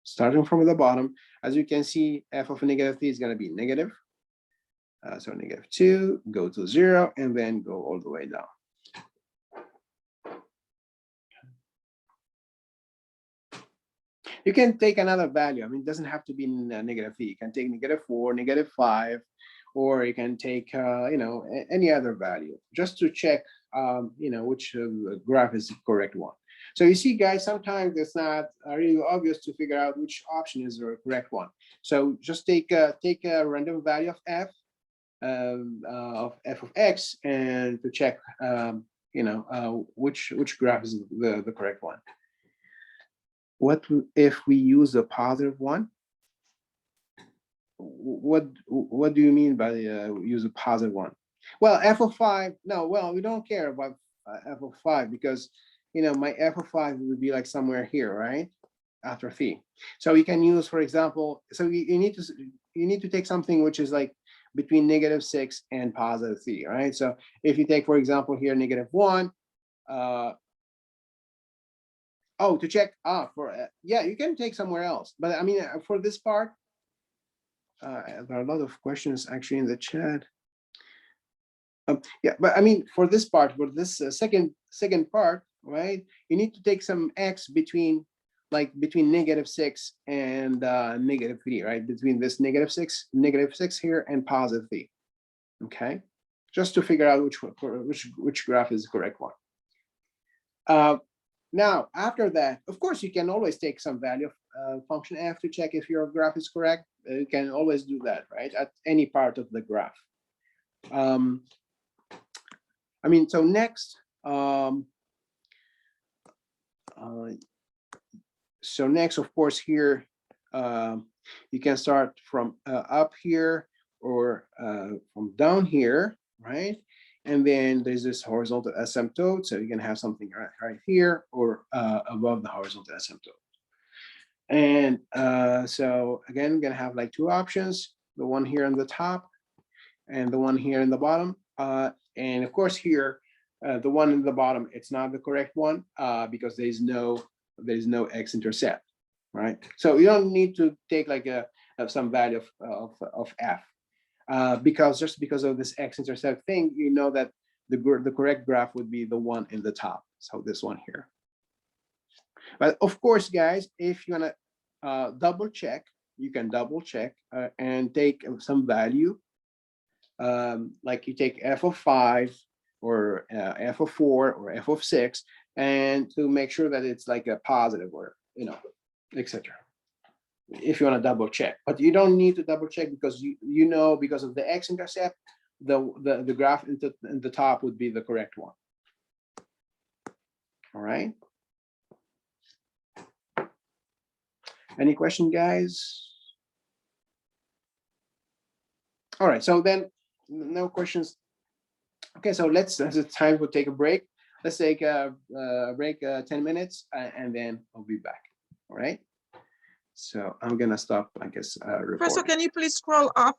Starting from the bottom, as you can see, f of negative 3 is going to be negative. So negative 2, go to 0, and then go all the way down. You can take another value. I mean, it doesn't have to be negative 3. You can take negative 4, negative 5, or you can take, you know, any other value, just to check, you know, which graph is the correct one. So you see, guys, sometimes it's not really obvious to figure out which option is the correct one. So just take a random value of f of x, and to check, you know, which graph is the correct one. What if we use a positive one? What do you mean by use a positive one? Well, f of 5. No, well, we don't care about f of 5, because, you know, my f of 5 would be like somewhere here, right, after 3. So you can use, for example, so you need to take something which is like between negative 6 and positive 3, right? So if you take, for example, here negative 1, oh, to check, for yeah, you can take somewhere else, but I mean, for this part, there are a lot of questions actually in the chat. Yeah, but I mean, for this part, for this second part, right, you need to take some x between, like between negative 6 and negative 3, right, between this negative 6 here and positive 3. Okay, just to figure out which graph is the correct one. Now, after that, of course, you can always take some value of function f to check if your graph is correct. You can always do that, right, at any part of the graph. I mean, so next, so next, of course, here, you can start from up here, or from down here, right? And then there's this horizontal asymptote, so you can have something right here, or above the horizontal asymptote. And so again, we're gonna have like two options, the one here on the top and the one here in the bottom. And of course here, the one in the bottom, it's not the correct one, because there's no x-intercept, right? So you don't need to take like some value of f. Because just because of this x-intercept thing, you know that the correct graph would be the one in the top. So this one here. But of course, guys, if you wanna double check, you can double check and take some value. Like you take f of 5 or f of 4 or f of 6, and to make sure that it's like a positive, or, you know, etc. If you want to double check, but you don't need to double check, because you know, because of the x-intercept, the graph in the top would be the correct one. All right. Any question, guys? All right, so then no questions. Okay, so it's time to take a break. Let's take a break 10 minutes and then I'll be back. All right. So I'm gonna stop, I guess, Professor, recording. can you please scroll up